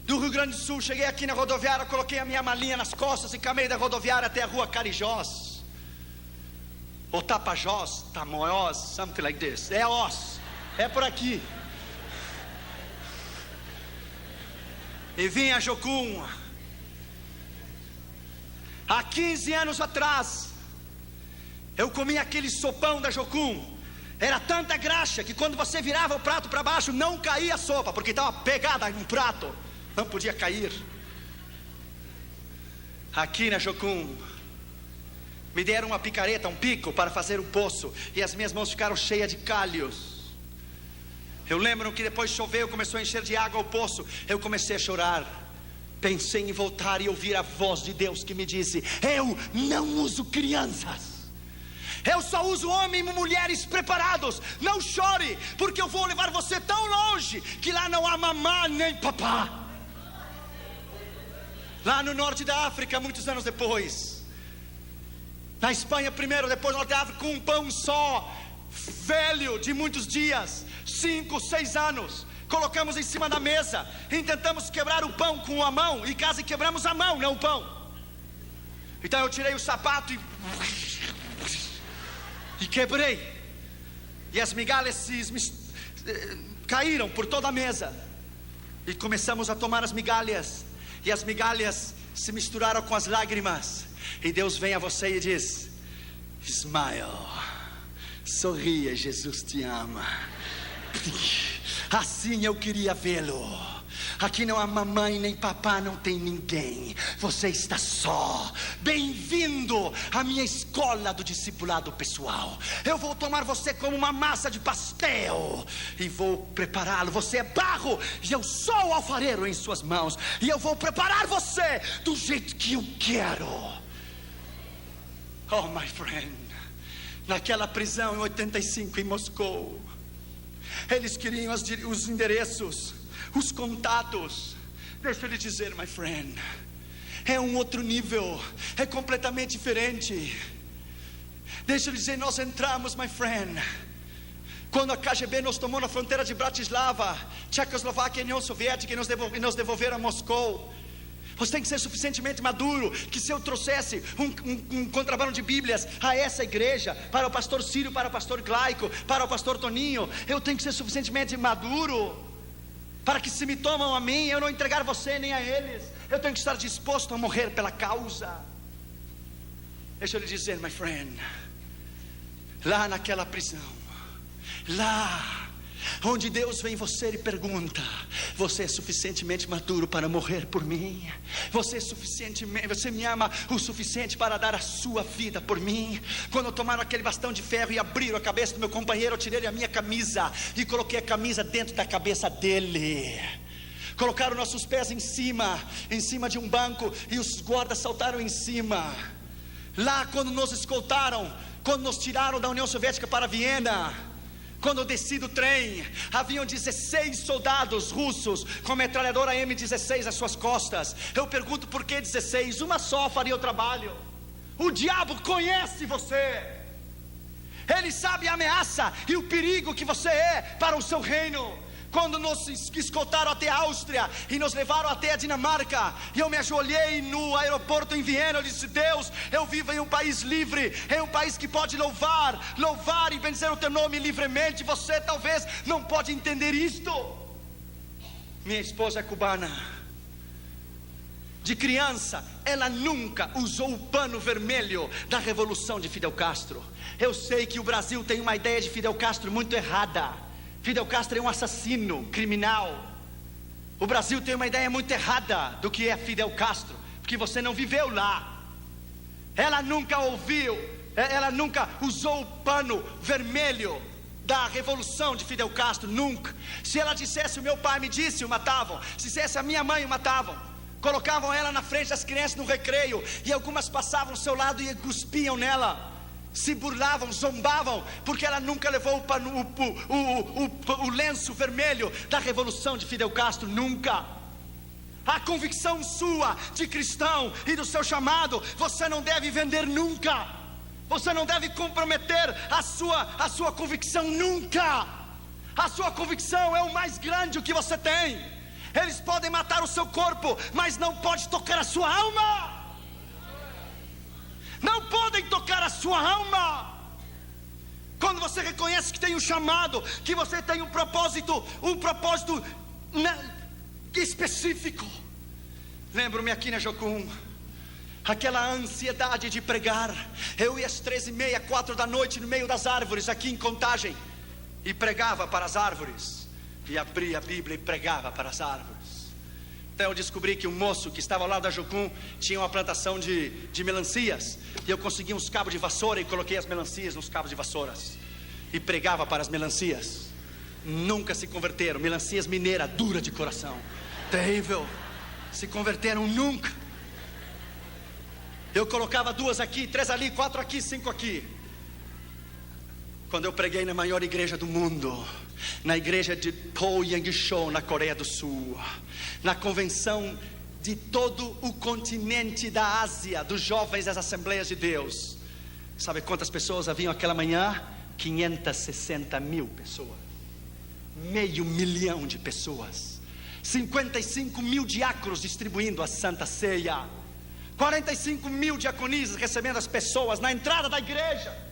do Rio Grande do Sul. Cheguei aqui na rodoviária, coloquei a minha malinha nas costas e caminhei da rodoviária até a rua Carijós, ou Tapajós, Tamoiós, something like this. É Os, é por aqui. E vim a Jocum. Há 15 anos atrás eu comi aquele sopão da Jocum. Era tanta graxa que quando você virava o prato para baixo, não caía a sopa, porque estava pegada no prato, não podia cair. Aqui na Jocum me deram uma picareta, um pico para fazer um poço, e as minhas mãos ficaram cheias de calhos. Eu lembro que depois choveu, começou a encher de água o poço. Eu comecei a chorar. Pensei em voltar e ouvir a voz de Deus que me disse: eu não uso crianças, eu só uso homens e mulheres preparados. Não chore, porque eu vou levar você tão longe que lá não há mamá nem papá. Lá no norte da África, muitos anos depois, na Espanha primeiro, depois no norte da África, com um pão só, velho de muitos dias, 5, 6 anos, colocamos em cima da mesa e tentamos quebrar o pão com a mão, e quase quebramos a mão, não o pão. Então eu tirei o sapato e quebrei, e as migalhas caíram por toda a mesa, e começamos a tomar as migalhas, e as migalhas se misturaram com as lágrimas, e Deus vem a você e diz: smile, sorria, Jesus te ama. Assim eu queria vê-lo. Aqui não há mamãe nem papá, não tem ninguém, você está só. Bem-vindo à minha escola do discipulado pessoal. Eu vou tomar você como uma massa de pastel e vou prepará-lo. Você é barro e eu sou o alfareiro em suas mãos, e eu vou preparar você do jeito que eu quero. Oh, my friend, naquela prisão em 85 em Moscou, eles queriam os endereços, os contatos. Deixa eu lhe dizer, my friend, é um outro nível, é completamente diferente. Deixa eu lhe dizer, nós entramos, my friend, quando a KGB nos tomou na fronteira de Bratislava, Tchecoslováquia e União Soviética, e nos devolveram a Moscou. Você tem que ser suficientemente maduro, que se eu trouxesse um contrabando de Bíblias a essa igreja, para o pastor Círio, para o pastor Glaico, para o pastor Toninho, eu tenho que ser suficientemente maduro, para que se me tomam a mim, eu não entregar você nem a eles. Eu tenho que estar disposto a morrer pela causa. Deixa eu lhe dizer, my friend, lá naquela prisão, lá onde Deus vem você e pergunta: você é suficientemente maduro para morrer por mim? Você me ama o suficiente para dar a sua vida por mim? Quando tomaram aquele bastão de ferro e abriram a cabeça do meu companheiro, eu tirei a minha camisa e coloquei a camisa dentro da cabeça dele. Colocaram nossos pés em cima de um banco, e os guardas saltaram em cima. Lá quando nos escoltaram, quando nos tiraram da União Soviética para Viena, quando eu desci do trem, haviam 16 soldados russos com metralhadora M16 às suas costas. Eu pergunto, por que 16? Uma só faria o trabalho. O diabo conhece você, ele sabe a ameaça e o perigo que você é para o seu reino. Quando nos escoltaram até a Áustria e nos levaram até a Dinamarca, e eu me ajoelhei no aeroporto em Viena, eu disse: Deus, eu vivo em um país livre, em um país que pode louvar e bendizer o teu nome livremente. Você talvez não pode entender isto. Minha esposa é cubana. De criança, ela nunca usou o pano vermelho da revolução de Fidel Castro. Eu sei que o Brasil tem uma ideia de Fidel Castro muito errada. Fidel Castro é um assassino, criminal. O Brasil tem uma ideia muito errada do que é Fidel Castro, porque você não viveu lá. Ela nunca usou o pano vermelho da revolução de Fidel Castro, nunca. Se ela dissesse: o meu pai me disse, o matavam. Se dissesse: a minha mãe, o matavam. Colocavam ela na frente das crianças no recreio, e algumas passavam ao seu lado e cuspiam nela, se burlavam, zombavam, porque ela nunca levou o lenço vermelho da revolução de Fidel Castro, nunca. A convicção sua de cristão e do seu chamado, você não deve vender nunca. Você não deve comprometer a sua convicção nunca. A sua convicção é o mais grande que você tem. Eles podem matar o seu corpo, mas não pode tocar a sua alma. Não podem tocar a sua alma. Quando você reconhece que tem um chamado, que você tem um propósito específico. Lembro-me aqui na Jocum, aquela ansiedade de pregar. Eu ia às 13h30, 4 da noite, no meio das árvores, aqui em Contagem, e pregava para as árvores, e abria a Bíblia e pregava para as árvores. Então eu descobri que um moço que estava ao lado da Jocum tinha uma plantação de melancias, e eu consegui uns cabos de vassoura e coloquei as melancias nos cabos de vassouras e pregava para as melancias. nunca se converteram. Melancias mineira, dura de coração, terrível. Se converteram nunca. Eu colocava 2 aqui, 3 ali, 4 aqui, 5 aqui. Quando eu preguei na maior igreja do mundo, na igreja de Po Yang-shou, na Coreia do Sul, na convenção de todo o continente da Ásia, dos jovens das Assembleias de Deus, sabe quantas pessoas haviam aquela manhã? 560 mil pessoas, 500 mil de pessoas, 55 mil diáconos distribuindo a Santa Ceia, 45 mil diaconisas recebendo as pessoas na entrada da igreja.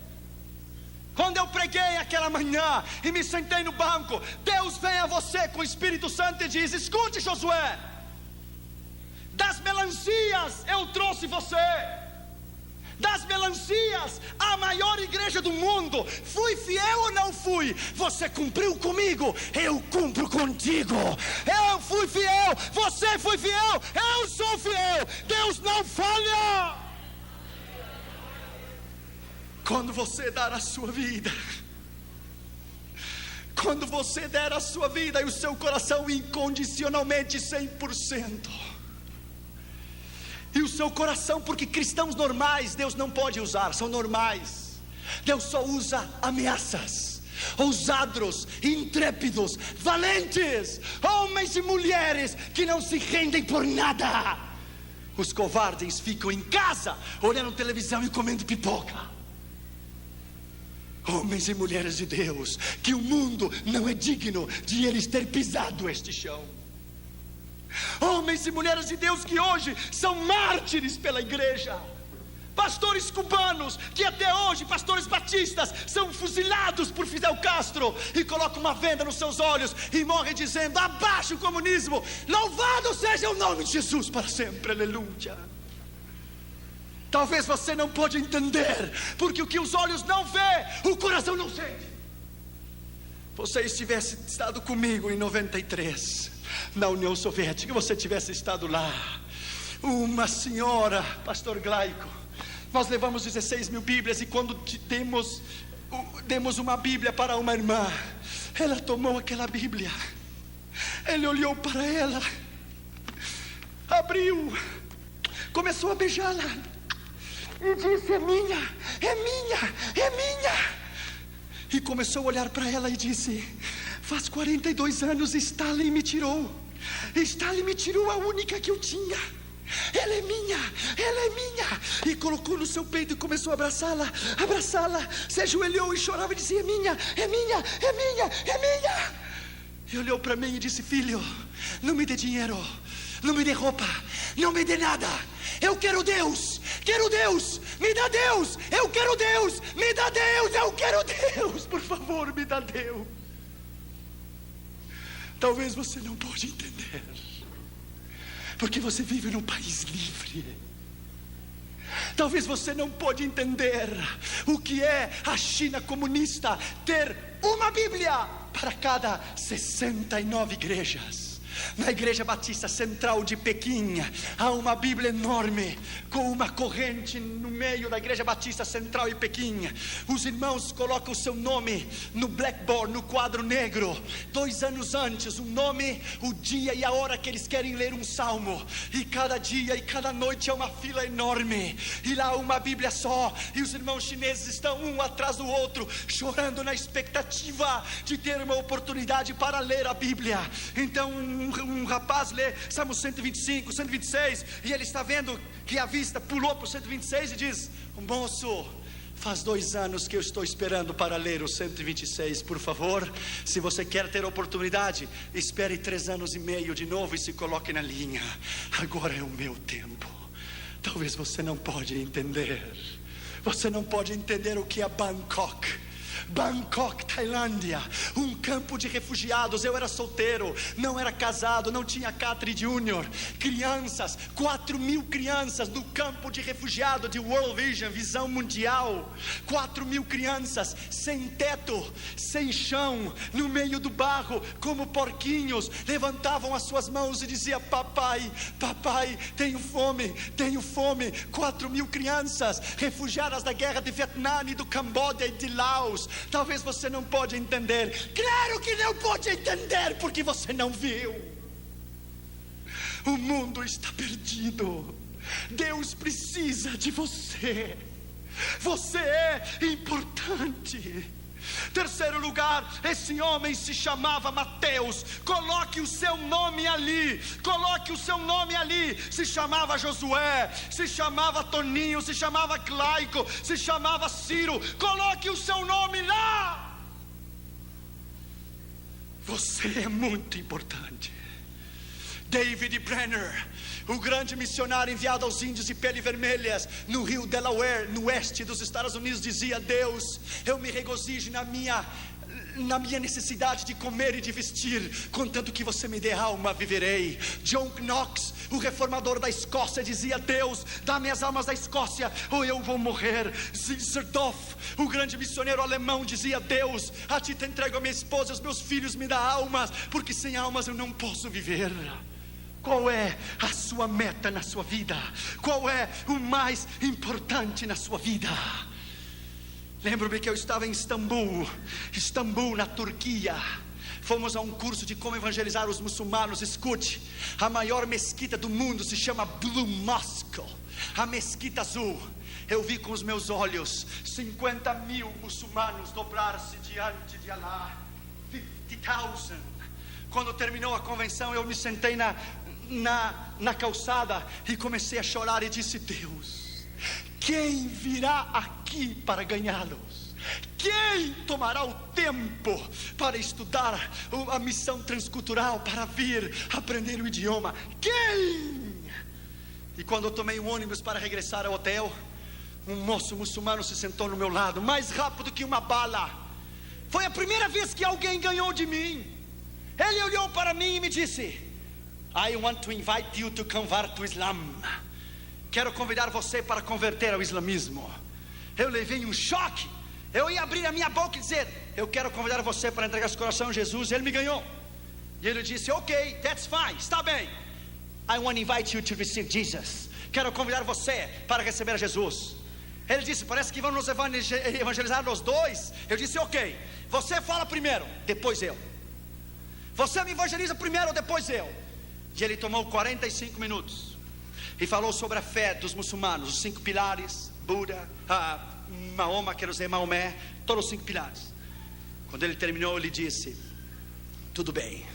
Quando eu preguei aquela manhã e me sentei no banco, Deus vem a você com o Espírito Santo e diz: escute, Josué, das melancias eu trouxe você, das melancias, a maior igreja do mundo. Fui fiel ou não fui? Você cumpriu comigo, eu cumpro contigo. Eu fui fiel, você foi fiel, eu sou fiel. Deus não falha. Quando você dar a sua vida, quando você der a sua vida e o seu coração incondicionalmente 100%, e o seu coração, porque cristãos normais Deus não pode usar, são normais. Deus só usa ameaças, ousados, intrépidos, valentes, homens e mulheres que não se rendem por nada. Os covardes ficam em casa olhando televisão e comendo pipoca. Homens e mulheres de Deus, que o mundo não é digno de eles ter pisado este chão. Homens e mulheres de Deus que hoje são mártires pela igreja. Pastores cubanos que até hoje, pastores batistas, são fuzilados por Fidel Castro e colocam uma venda nos seus olhos e morrem dizendo: abaixo o comunismo, louvado seja o nome de Jesus para sempre, aleluia. Talvez você não pode entender, porque o que os olhos não vê, o coração não sente. Você tivesse estado comigo em 93, na União Soviética, você tivesse estado lá, uma senhora, pastor Glaico, nós levamos 16 mil Bíblias, e quando demos uma Bíblia para uma irmã, ela tomou aquela Bíblia, ele olhou para ela, abriu, começou a beijá-la e disse: é minha, é minha, é minha. E começou a olhar para ela e disse: faz 42 anos Stalin me tirou. Stalin me tirou a única que eu tinha. Ela é minha, ela é minha. E colocou no seu peito e começou a abraçá-la, abraçá-la. Se ajoelhou e chorava e dizia: é minha, é minha, é minha, é minha. E olhou para mim e disse: filho, não me dê dinheiro, não me dê roupa, não me dê nada. Eu quero Deus, me dá Deus, eu quero Deus, me dá Deus, eu quero Deus, por favor, me dá Deus. Talvez você não pode entender, porque você vive num país livre. Talvez você não pode entender o que é a China comunista ter uma Bíblia para cada 69 igrejas. Na Igreja Batista Central de Pequim há uma Bíblia enorme, com uma corrente no meio da Igreja Batista Central em Pequim. Os irmãos colocam o seu nome no blackboard, no quadro negro, 2 anos antes, o nome, o dia e a hora que eles querem ler um salmo. E cada dia e cada noite é uma fila enorme, e lá uma Bíblia só, e os irmãos chineses estão um atrás do outro, chorando na expectativa de ter uma oportunidade para ler a Bíblia. Então um rapaz lê Salmo 125, 126, e ele está vendo que a vista pulou para o 126 e diz: moço, faz 2 anos que eu estou esperando para ler o 126, por favor, se você quer ter oportunidade, espere 3 anos e meio de novo e se coloque na linha. Agora é o meu tempo. Talvez você não pode entender, você não pode entender o que é Bangkok, Tailândia, um campo de refugiados. Eu era solteiro, não era casado, não tinha Catri Júnior. Crianças, 4.000 crianças no campo de refugiado de World Vision, visão mundial. 4.000 crianças sem teto, sem chão, no meio do barro, como porquinhos, levantavam as suas mãos e diziam: papai, papai, tenho fome, tenho fome. 4.000 crianças refugiadas da guerra de Vietnã e do Camboja e de Laos, Talvez você não pode entender. Claro que não pode entender, porque você não viu. O mundo está perdido. Deus precisa de você. Você é importante. Terceiro lugar, esse homem se chamava Mateus. Coloque o seu nome ali. Coloque o seu nome ali. Se chamava Josué, se chamava Toninho, se chamava Claico, se chamava Ciro. Coloque o seu nome lá. Você é muito importante. David Brenner, o grande missionário enviado aos índios de pele vermelhas no rio Delaware, no oeste dos Estados Unidos, dizia: Deus, eu me regozijo na minha necessidade de comer e de vestir, contanto que você me dê alma, viverei. John Knox, o reformador da Escócia, dizia: Deus, dá-me as almas da Escócia, ou eu vou morrer. Zinzendorf, o grande missionário alemão, dizia: Deus, a ti te entrego a minha esposa, os meus filhos, me dá almas, porque sem almas eu não posso viver. Qual é a sua meta na sua vida? Qual é o mais importante na sua vida? Lembro-me que eu estava em Istambul, na Turquia. Fomos a um curso de como evangelizar os muçulmanos. Escute, a maior mesquita do mundo se chama Blue Mosque, a mesquita azul. Eu vi com os meus olhos 50 mil muçulmanos dobrar-se diante de Allah. 50,000. Quando terminou a convenção, eu me sentei na calçada e comecei a chorar e disse: Deus, quem virá aqui para ganhá-los? Quem tomará o tempo para estudar a missão transcultural, para vir aprender o idioma? Quem? E quando eu tomei um ônibus para regressar ao hotel, um moço muçulmano se sentou no meu lado, mais rápido que uma bala. Foi a primeira vez que alguém ganhou de mim. Ele olhou para mim e me disse: I want to invite you to convert to Islam. Quero convidar você para converter ao islamismo. Eu levei um choque. Eu ia abrir a minha boca e dizer: eu quero convidar você para entregar seu coração a Jesus. Ele me ganhou. E ele disse: ok, that's fine, está bem. I want to invite you to receive Jesus. Quero convidar você para receber a Jesus. Ele disse: parece que vão nos evangelizar nós dois. Eu disse: ok, você fala primeiro, depois eu. Você me evangeliza primeiro, depois eu. E ele tomou 45 minutos e falou sobre a fé dos muçulmanos, os 5 pilares: Buda, Mahoma, quero dizer Maomé, todos os 5 pilares. Quando ele terminou, ele disse: tudo bem,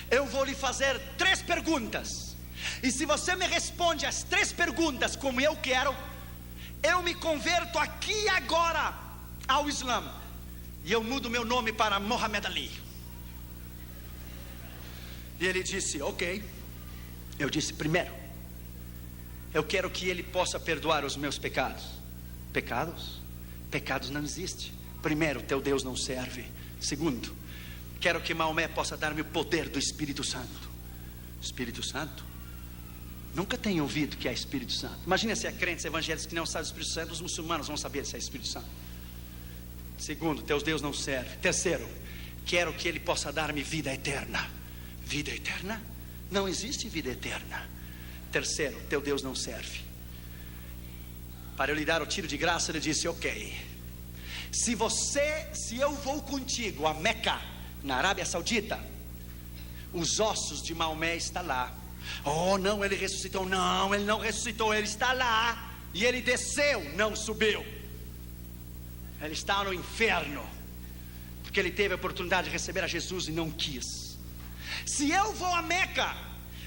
eu vou lhe fazer 3 perguntas, e se você me responde as 3 perguntas como eu quero, eu me converto aqui e agora ao Islã, e eu mudo meu nome para Muhammad Ali. E ele disse: ok. Eu disse: primeiro, eu quero que ele possa perdoar os meus pecados. Pecados? Pecados não existem. Primeiro, teu Deus não serve. Segundo, quero que Maomé possa dar-me o poder do Espírito Santo. Espírito Santo? Nunca tenho ouvido que é Espírito Santo. Imagina se é crentes evangélicos que não sabem do Espírito Santo. Os muçulmanos vão saber se é Espírito Santo. Segundo, teu Deus não serve. Terceiro, quero que ele possa dar-me vida eterna. Vida eterna? Não existe vida eterna. Terceiro, teu Deus não serve. Para eu lhe dar o tiro de graça, ele disse: ok, se eu vou contigo a Meca, na Arábia Saudita, os ossos de Maomé estão lá. Oh não, ele ressuscitou. Não, ele não ressuscitou, ele está lá. E ele desceu, não subiu. Ele está no inferno, porque ele teve a oportunidade de receber a Jesus e não quis. Se eu vou a Meca,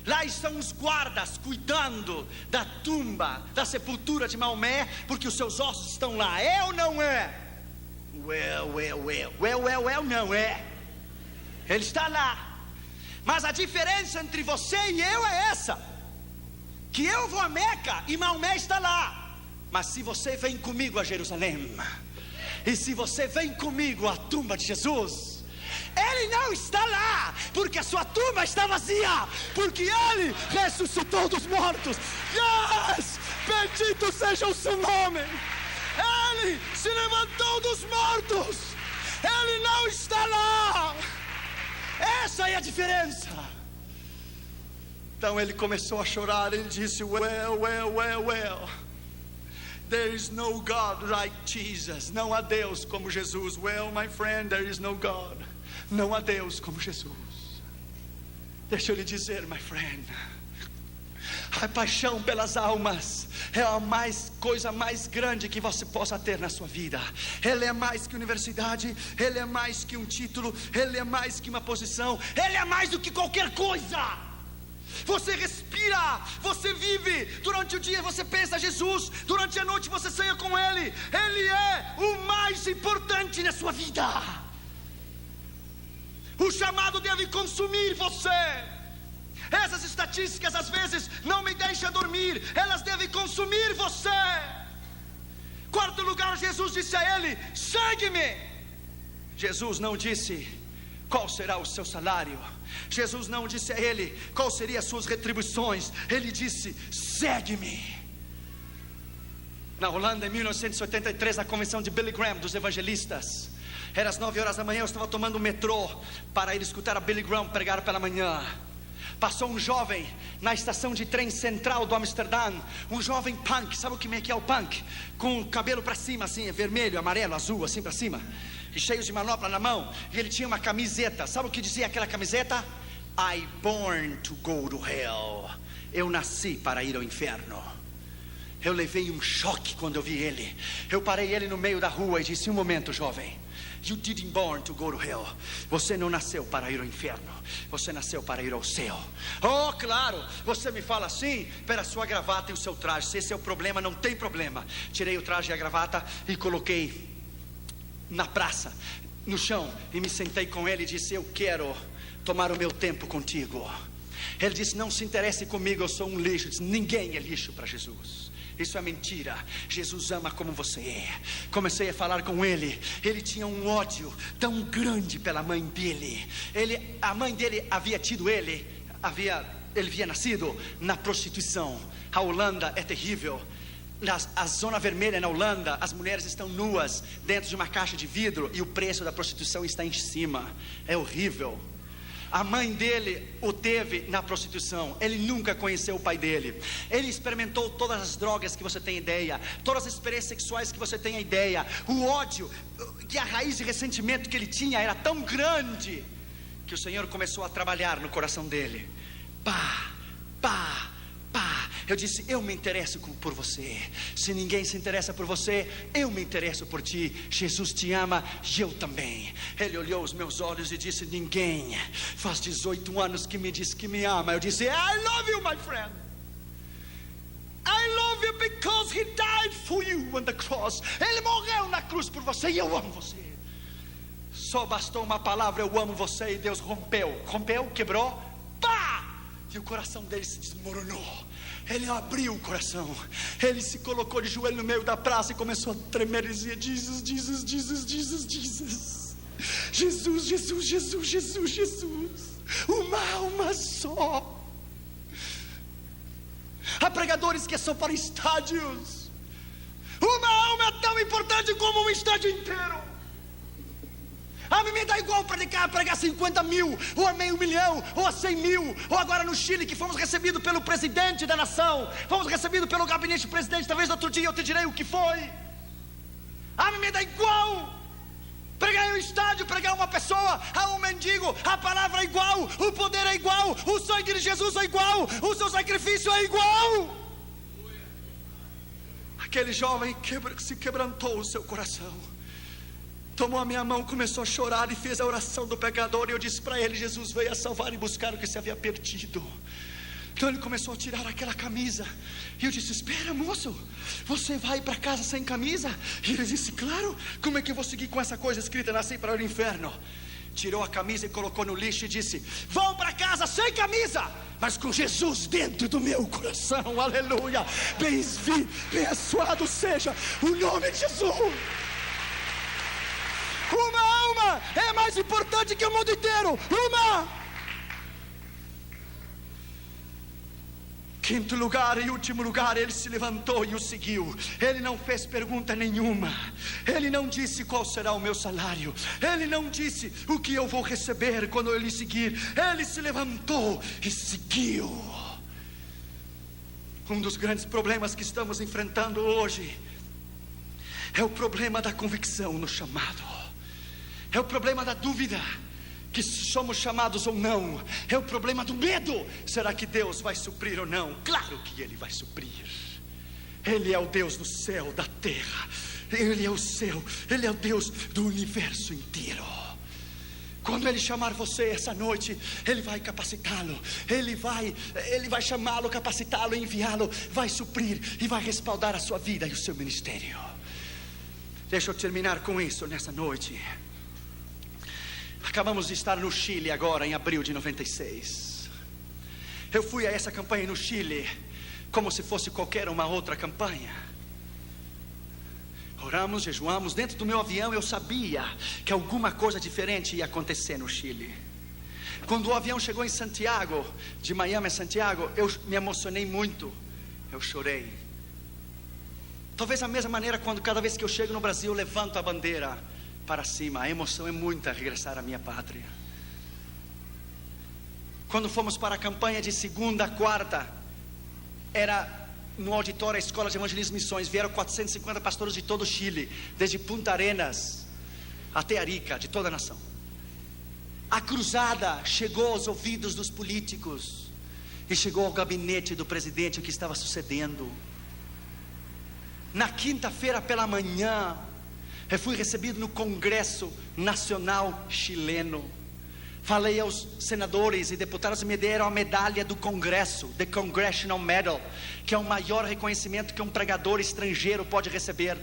lá estão os guardas cuidando da tumba, da sepultura de Maomé, porque os seus ossos estão lá. É ou não é? Não é. Ele está lá. Mas a diferença entre você e eu é essa: que eu vou a Meca e Maomé está lá. Mas se você vem comigo a Jerusalém, e se você vem comigo à tumba de Jesus, ele não está lá, porque a sua tumba está vazia, porque ele ressuscitou dos mortos. Yes! Bendito seja o seu nome. Ele se levantou dos mortos. Ele não está lá. Essa é a diferença. Então ele começou a chorar. Ele disse: well. There is no God like Jesus. Não há Deus como Jesus. Well, my friend, there is no God. Não há Deus como Jesus. Deixa eu lhe dizer, my friend, a paixão pelas almas é a coisa mais grande que você possa ter na sua vida. Ele é mais que universidade, ele é mais que um título, ele é mais que uma posição, ele é mais do que qualquer coisa. Você respira, você vive. Durante o dia você pensa Jesus, durante a noite você sonha com Ele. Ele é o mais importante na sua vida. O chamado deve consumir você. Essas estatísticas às vezes não me deixam dormir. Elas devem consumir você. Quarto lugar, Jesus disse a ele: segue-me. Jesus não disse qual será o seu salário. Jesus não disse a ele qual seriam as suas retribuições. Ele disse: segue-me. Na Holanda, em 1983, na convenção de Billy Graham dos evangelistas, era às 9 horas da manhã. Eu estava tomando o metrô para ir escutar a Billy Graham pregar pela manhã. Passou um jovem na estação de trem central do Amsterdã. Um jovem punk, sabe o que é o punk? Com o cabelo para cima assim, vermelho, amarelo, azul, assim para cima, e cheio de manopla na mão. E ele tinha uma camiseta. Sabe o que dizia aquela camiseta? I born to go to hell. Eu nasci para ir ao inferno. Eu levei um choque quando eu vi ele. Eu parei ele no meio da rua e disse: um momento, jovem, you didn't born to go to hell. Você não nasceu para ir ao inferno. Você nasceu para ir ao céu. Oh, claro, você me fala assim pela sua gravata e o seu traje. Se esse é o problema, não tem problema. Tirei o traje e a gravata e coloquei na praça, no chão, e me sentei com ele e disse: eu quero tomar o meu tempo contigo. Ele disse: não se interesse comigo, eu sou um lixo. Eu disse: ninguém é lixo para Jesus. Isso é mentira. Jesus ama como você é. Comecei a falar com ele. Ele tinha um ódio tão grande pela mãe dele. A mãe dele havia tido ele havia nascido na prostituição. A Holanda é terrível. A zona vermelha na Holanda, as mulheres estão nuas dentro de uma caixa de vidro e o preço da prostituição está em cima. É horrível. A mãe dele o teve na prostituição. Ele nunca conheceu o pai dele. Ele experimentou todas as drogas que você tem ideia, todas as experiências sexuais que você tem ideia. O ódio, que a raiz de ressentimento que ele tinha era tão grande, que o Senhor começou a trabalhar no coração dele. Pá, pá, pá. Eu disse: eu me interesso por você. Se ninguém se interessa por você, eu me interesso por ti. Jesus te ama e eu também. Ele olhou os meus olhos e disse: ninguém faz 18 anos que me diz que me ama. Eu disse: I love you, my friend. I love you because he died for you on the cross. Ele morreu na cruz por você e eu amo você. Só bastou uma palavra: eu amo você, e Deus rompeu, quebrou, pá! E o coração dele se desmoronou. Ele abriu o coração. Ele se colocou de joelho no meio da praça e começou a tremer e dizia: Jesus, Jesus, Jesus, Jesus, Jesus. Jesus, Jesus, Jesus, Jesus, Jesus. Uma alma só. Há pregadores que são para estádios. Uma alma é tão importante como um estádio inteiro. A mim me dá igual pregar 50 mil, ou a meio milhão, ou a 100 mil. Ou agora no Chile, que fomos recebidos pelo presidente da nação, fomos recebidos pelo gabinete do presidente. Talvez outro dia eu te direi o que foi. A mim me dá igual pregar em um estádio, pregar uma pessoa, a um mendigo. A palavra é igual, o poder é igual, o sangue de Jesus é igual, o seu sacrifício é igual. Aquele jovem se quebrantou o seu coração, tomou a minha mão, começou a chorar e fez a oração do pecador. E eu disse para ele: Jesus veio a salvar e buscar o que se havia perdido. Então ele começou a tirar aquela camisa. E eu disse: espera, moço, você vai para casa sem camisa? E ele disse: claro, como é que eu vou seguir com essa coisa escrita: nasci para o inferno? Tirou a camisa e colocou no lixo e disse: vou para casa sem camisa, mas com Jesus dentro do meu coração. Aleluia. Abençoado seja o nome de Jesus. Uma alma é mais importante que o mundo inteiro. Uma. Quinto lugar e último lugar, ele se levantou e o seguiu. Ele não fez pergunta nenhuma. Ele não disse qual será o meu salário. Ele não disse o que eu vou receber quando eu lhe seguir. Ele se levantou e seguiu. Um dos grandes problemas que estamos enfrentando hoje É o problema da convicção no chamado. É o problema da dúvida, que somos chamados ou não. É o problema do medo. Será que Deus vai suprir ou não? Claro que Ele vai suprir. Ele é o Deus do céu, da terra. Ele é o céu, Ele é o Deus do universo inteiro. Quando Ele chamar você essa noite, Ele vai capacitá-lo. Ele vai chamá-lo, capacitá-lo, enviá-lo. Vai suprir e vai respaldar a sua vida e o seu ministério. Deixa eu terminar com isso nessa noite. Acabamos de estar no Chile agora, em abril de 96. Eu fui a essa campanha no Chile como se fosse qualquer uma outra campanha. Oramos, jejuamos. Dentro do meu avião eu sabia que alguma coisa diferente ia acontecer no Chile. Quando o avião chegou em Santiago, de Miami a Santiago, eu me emocionei muito. Eu chorei. Talvez da mesma maneira quando cada vez que eu chego no Brasil eu levanto a bandeira para cima. A emoção é muita regressar à minha pátria. Quando fomos para a campanha de segunda a quarta, era no auditório da Escola de Evangelismo e Missões. Vieram 450 pastores de todo o Chile, desde Punta Arenas até Arica, de toda a nação. A cruzada chegou aos ouvidos dos políticos e chegou ao gabinete do presidente o que estava sucedendo. Na quinta-feira pela manhã, eu fui recebido no Congresso Nacional Chileno. Falei aos senadores e deputados e me deram a medalha do Congresso, The Congressional Medal, que é o maior reconhecimento que um pregador estrangeiro pode receber.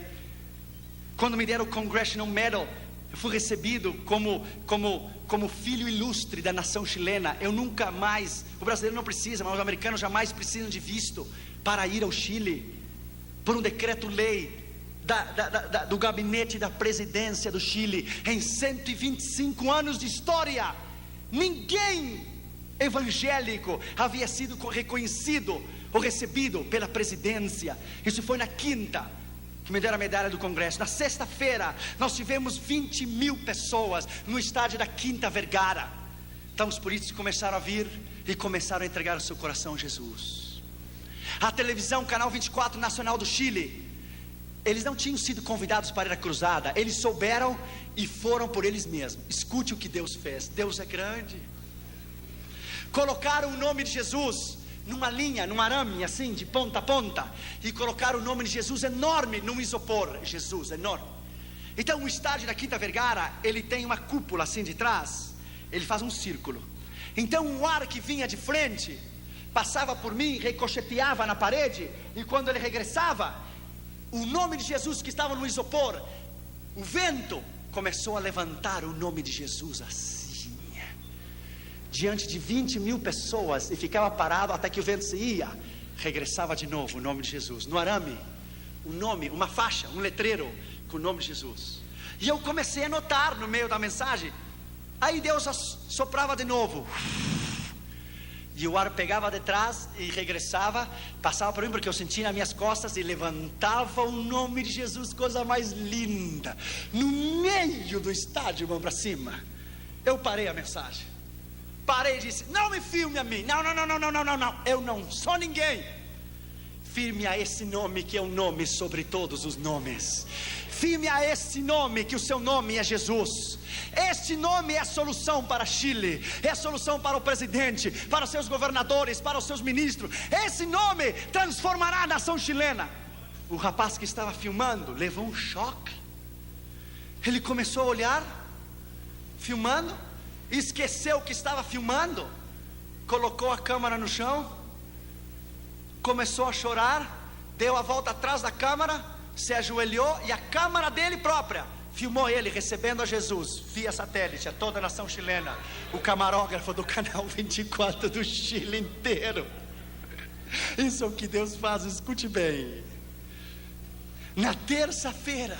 Quando me deram o Congressional Medal, eu fui recebido como filho ilustre da nação chilena. Eu nunca mais, o brasileiro não precisa, mas os americanos jamais precisam de visto para ir ao Chile, por um decreto-lei do gabinete da presidência do Chile. Em 125 anos de história, ninguém evangélico havia sido reconhecido ou recebido pela presidência. Isso foi na quinta que me deram a medalha do Congresso. Na sexta-feira nós tivemos 20 mil pessoas no estádio da Quinta Vergara. Então os políticos começaram a vir e começaram a entregar o seu coração a Jesus. A televisão, Canal 24 Nacional do Chile, eles não tinham sido convidados para ir à cruzada. Eles souberam e foram por eles mesmos. Escute o que Deus fez. Deus é grande. Colocaram o nome de Jesus numa linha, num arame assim, de ponta a ponta, e colocaram o nome de Jesus enorme num isopor. Jesus, enorme. Então o estádio da Quinta Vergara, ele tem uma cúpula assim de trás. Ele faz um círculo. Então o ar que vinha de frente passava por mim, ricocheteava na parede, e quando ele regressava, o nome de Jesus que estava no isopor, o vento começou a levantar o nome de Jesus assim, diante de 20 mil pessoas, e ficava parado até que o vento se ia. Regressava de novo o nome de Jesus, no arame, um nome, uma faixa, um letreiro com o nome de Jesus. E eu comecei a notar no meio da mensagem. Aí Deus soprava de novo, e o ar pegava de trás e regressava, passava por mim, porque eu sentia nas minhas costas, e levantava o nome de Jesus, coisa mais linda, no meio do estádio, mão para cima. Eu parei a mensagem, parei e disse: não me filme a mim, não, eu não sou ninguém. Firme a esse nome que é o nome sobre todos os nomes. Firme a esse nome, que o seu nome é Jesus. Este nome é a solução para Chile, é a solução para o presidente, para os seus governadores, para os seus ministros. Esse nome transformará a nação chilena. O rapaz que estava filmando levou um choque. Ele começou a olhar, filmando, esqueceu que estava filmando, colocou a câmera no chão, começou a chorar, deu a volta atrás da câmera, se ajoelhou, e a câmera dele própria filmou ele recebendo a Jesus via satélite, a toda a nação chilena. O camarógrafo do Canal 24 do Chile inteiro. Isso é o que Deus faz, escute bem. Na terça-feira,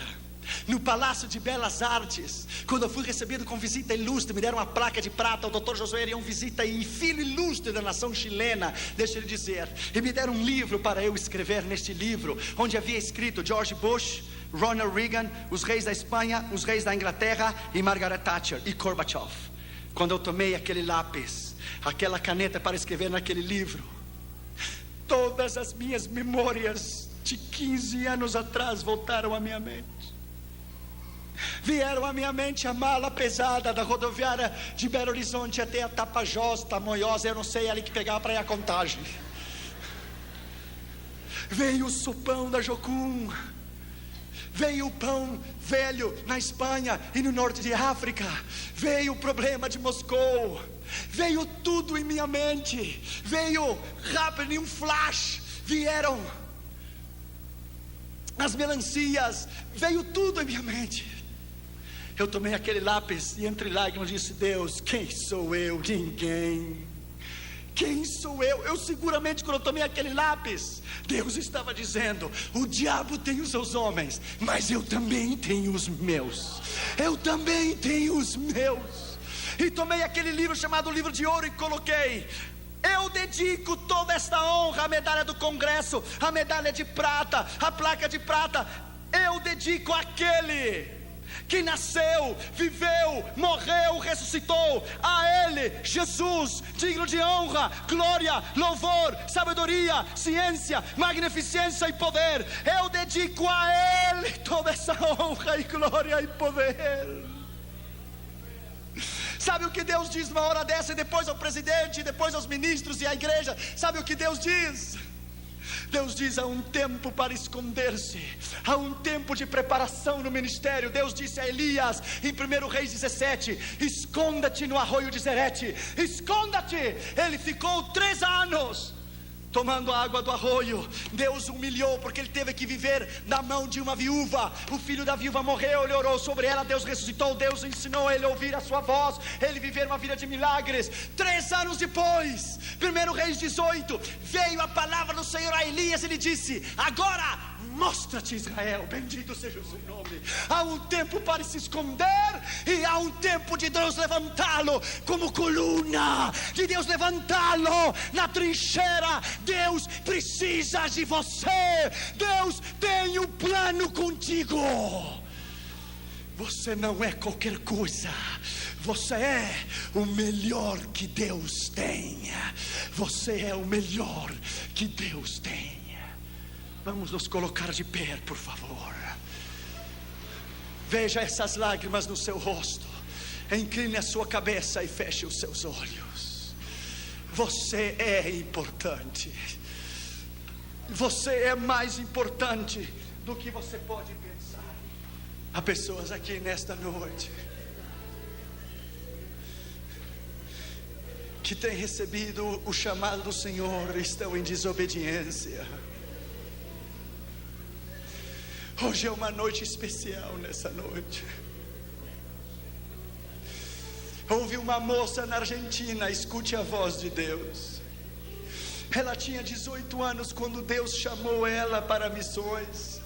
no Palácio de Belas Artes, quando eu fui recebido com visita ilustre, me deram uma placa de prata. O Dr. Josué Arião Visita, e filho ilustre da nação chilena, deixa ele dizer, e me deram um livro para eu escrever. Neste livro, onde havia escrito George Bush, Ronald Reagan, os reis da Espanha, os reis da Inglaterra, e Margaret Thatcher e Gorbachev. Quando eu tomei aquele lápis, aquela caneta para escrever naquele livro, todas as minhas memórias de 15 anos atrás voltaram à minha mente. Vieram à minha mente a mala pesada da rodoviária de Belo Horizonte até a Tapajós, Tamoiós, eu não sei, ali que pegava para ir a Contagem. Veio o sopão da Jocum, veio o pão velho na Espanha e no norte de África, veio o problema de Moscou, veio tudo em minha mente, veio rápido em um flash, vieram as melancias, veio tudo em minha mente. Eu tomei aquele lápis e entre lágrimas disse: Deus, quem sou eu? Ninguém. Quem sou eu? Eu seguramente, quando eu tomei aquele lápis, Deus estava dizendo: o diabo tem os seus homens, mas eu também tenho os meus. Eu também tenho os meus. E tomei aquele livro chamado Livro de Ouro e coloquei: eu dedico toda esta honra, a medalha do Congresso, a medalha de prata, a placa de prata, eu dedico àquele que nasceu, viveu, morreu, ressuscitou. A Ele, Jesus, digno de honra, glória, louvor, sabedoria, ciência, magnificência e poder. Eu dedico a Ele toda essa honra e glória e poder. Sabe o que Deus diz numa hora dessa? E depois ao presidente, depois aos ministros e à igreja. Sabe o que Deus diz? Deus diz: há um tempo para esconder-se, há um tempo de preparação no ministério. Deus disse a Elias em 1 Reis 17: esconda-te no arroio de Zerete, esconda-te. Ele ficou 3 anos tomando a água do arroio. Deus humilhou porque ele teve que viver na mão de uma viúva. O filho da viúva morreu, ele orou sobre ela, Deus ressuscitou, Deus ensinou ele a ouvir a sua voz, ele viver uma vida de milagres. 3 anos depois, 1 Reis 18, veio a palavra do Senhor a Elias. Ele disse: agora mostra-te, Israel, bendito seja o seu nome. Há um tempo para se esconder e há um tempo de Deus levantá-lo como coluna, de Deus levantá-lo na trincheira. Deus precisa de você. Deus tem um plano contigo. Você não é qualquer coisa. Você é o melhor que Deus tem. Você é o melhor que Deus tem. Vamos nos colocar de pé, por favor. Veja essas lágrimas no seu rosto. Incline a sua cabeça e feche os seus olhos. Você é importante. Você é mais importante do que você pode pensar. Há pessoas aqui nesta noite que têm recebido o chamado do Senhor e estão em desobediência. Hoje é uma noite especial. Nessa noite houve uma moça na Argentina, escute a voz de Deus. Ela tinha 18 anos quando Deus chamou ela para missões.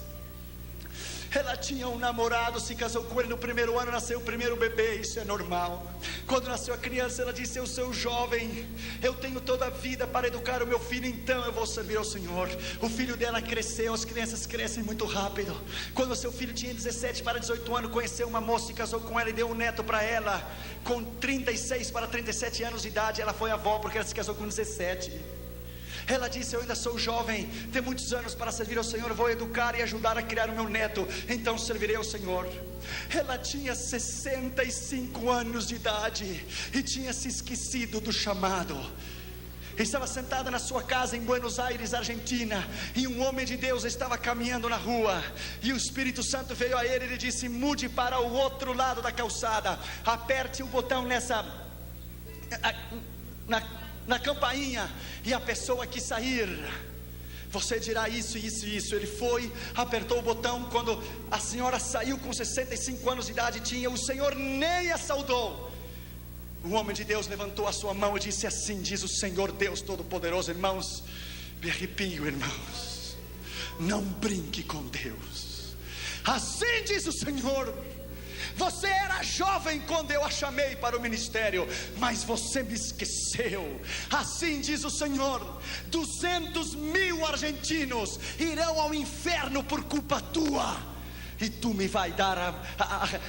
Ela tinha um namorado, se casou com ele no primeiro ano, nasceu o primeiro bebê, isso é normal. Quando nasceu a criança, ela disse: eu sou jovem, eu tenho toda a vida para educar o meu filho, então eu vou servir ao Senhor. O filho dela cresceu, as crianças crescem muito rápido. Quando o seu filho tinha 17 para 18 anos, conheceu uma moça, se casou com ela e deu um neto para ela. Com 36 para 37 anos de idade, ela foi avó, porque ela se casou com 17. Ela disse: eu ainda sou jovem, tenho muitos anos para servir ao Senhor, vou educar e ajudar a criar o meu neto, então servirei ao Senhor. Ela tinha 65 anos de idade e tinha se esquecido do chamado. Estava sentada na sua casa em Buenos Aires, Argentina, e um homem de Deus estava caminhando na rua, e o Espírito Santo veio a ele e disse: mude para o outro lado da calçada, aperte o botão na campainha, e a pessoa que sair, você dirá isso, isso e isso. Ele foi, apertou o botão. Quando a senhora saiu com 65 anos de idade, o Senhor nem a saudou. O homem de Deus levantou a sua mão e disse assim: diz o Senhor Deus Todo-Poderoso. Irmãos, me arrepio, irmãos, não brinque com Deus. Assim diz o Senhor: você era jovem quando eu a chamei para o ministério, mas você me esqueceu. Assim diz o Senhor: 200.000 argentinos irão ao inferno por culpa tua, e tu me vai dar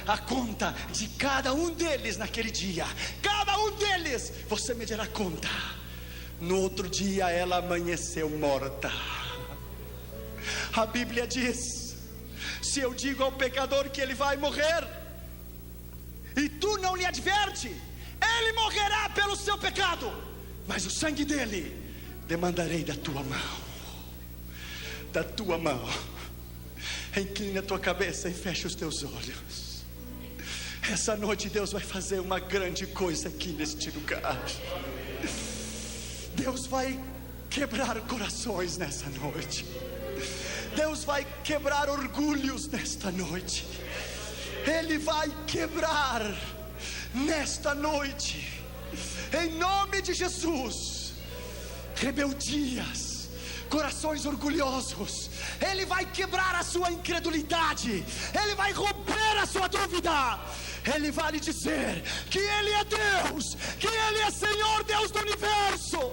a conta de cada um deles naquele dia. Cada um deles você me dará conta. No outro dia ela amanheceu morta. A Bíblia diz: se eu digo ao pecador que ele vai morrer, e tu não lhe adverte, ele morrerá pelo seu pecado, mas o sangue dele demandarei da tua mão. Da tua mão. Inclina a tua cabeça e fecha os teus olhos. Essa noite Deus vai fazer uma grande coisa aqui neste lugar. Deus vai quebrar corações nessa noite. Deus vai quebrar orgulhos nesta noite. Ele vai quebrar nesta noite, em nome de Jesus, rebeldias, corações orgulhosos. Ele vai quebrar a sua incredulidade. Ele vai romper a sua dúvida. Ele vai lhe dizer que Ele é Deus, que Ele é Senhor, Deus do universo,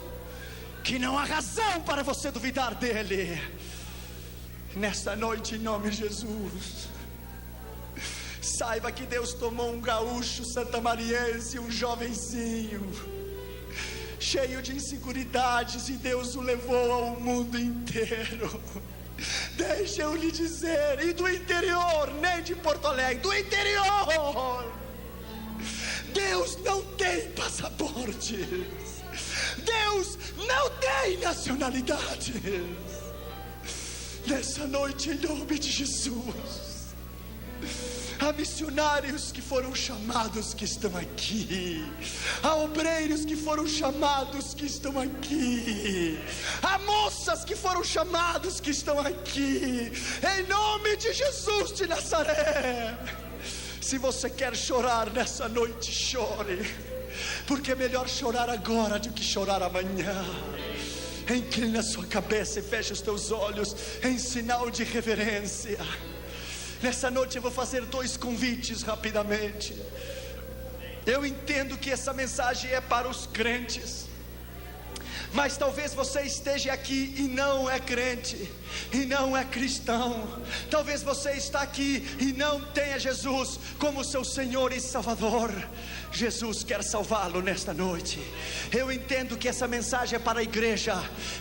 que não há razão para você duvidar dEle. Nesta noite, em nome de Jesus, saiba que Deus tomou um gaúcho santamariense, um jovenzinho, cheio de inseguridades, e Deus o levou ao mundo inteiro. Deixa eu lhe dizer, e do interior, nem de Porto Alegre, do interior, Deus não tem passaporte, Deus não tem nacionalidade. Nessa noite, em nome de Jesus, há missionários que foram chamados que estão aqui, há obreiros que foram chamados que estão aqui, há moças que foram chamados que estão aqui, em nome de Jesus de Nazaré. Se você quer chorar nessa noite, chore, porque é melhor chorar agora do que chorar amanhã. Inclina a sua cabeça e feche os teus olhos em sinal de reverência. Nessa noite eu vou fazer 2 convites rapidamente. Eu entendo que essa mensagem é para os crentes, mas talvez você esteja aqui e não é crente, e não é cristão. Talvez você está aqui e não tenha Jesus como seu Senhor e Salvador. Jesus quer salvá-lo nesta noite. Eu entendo que essa mensagem é para a igreja,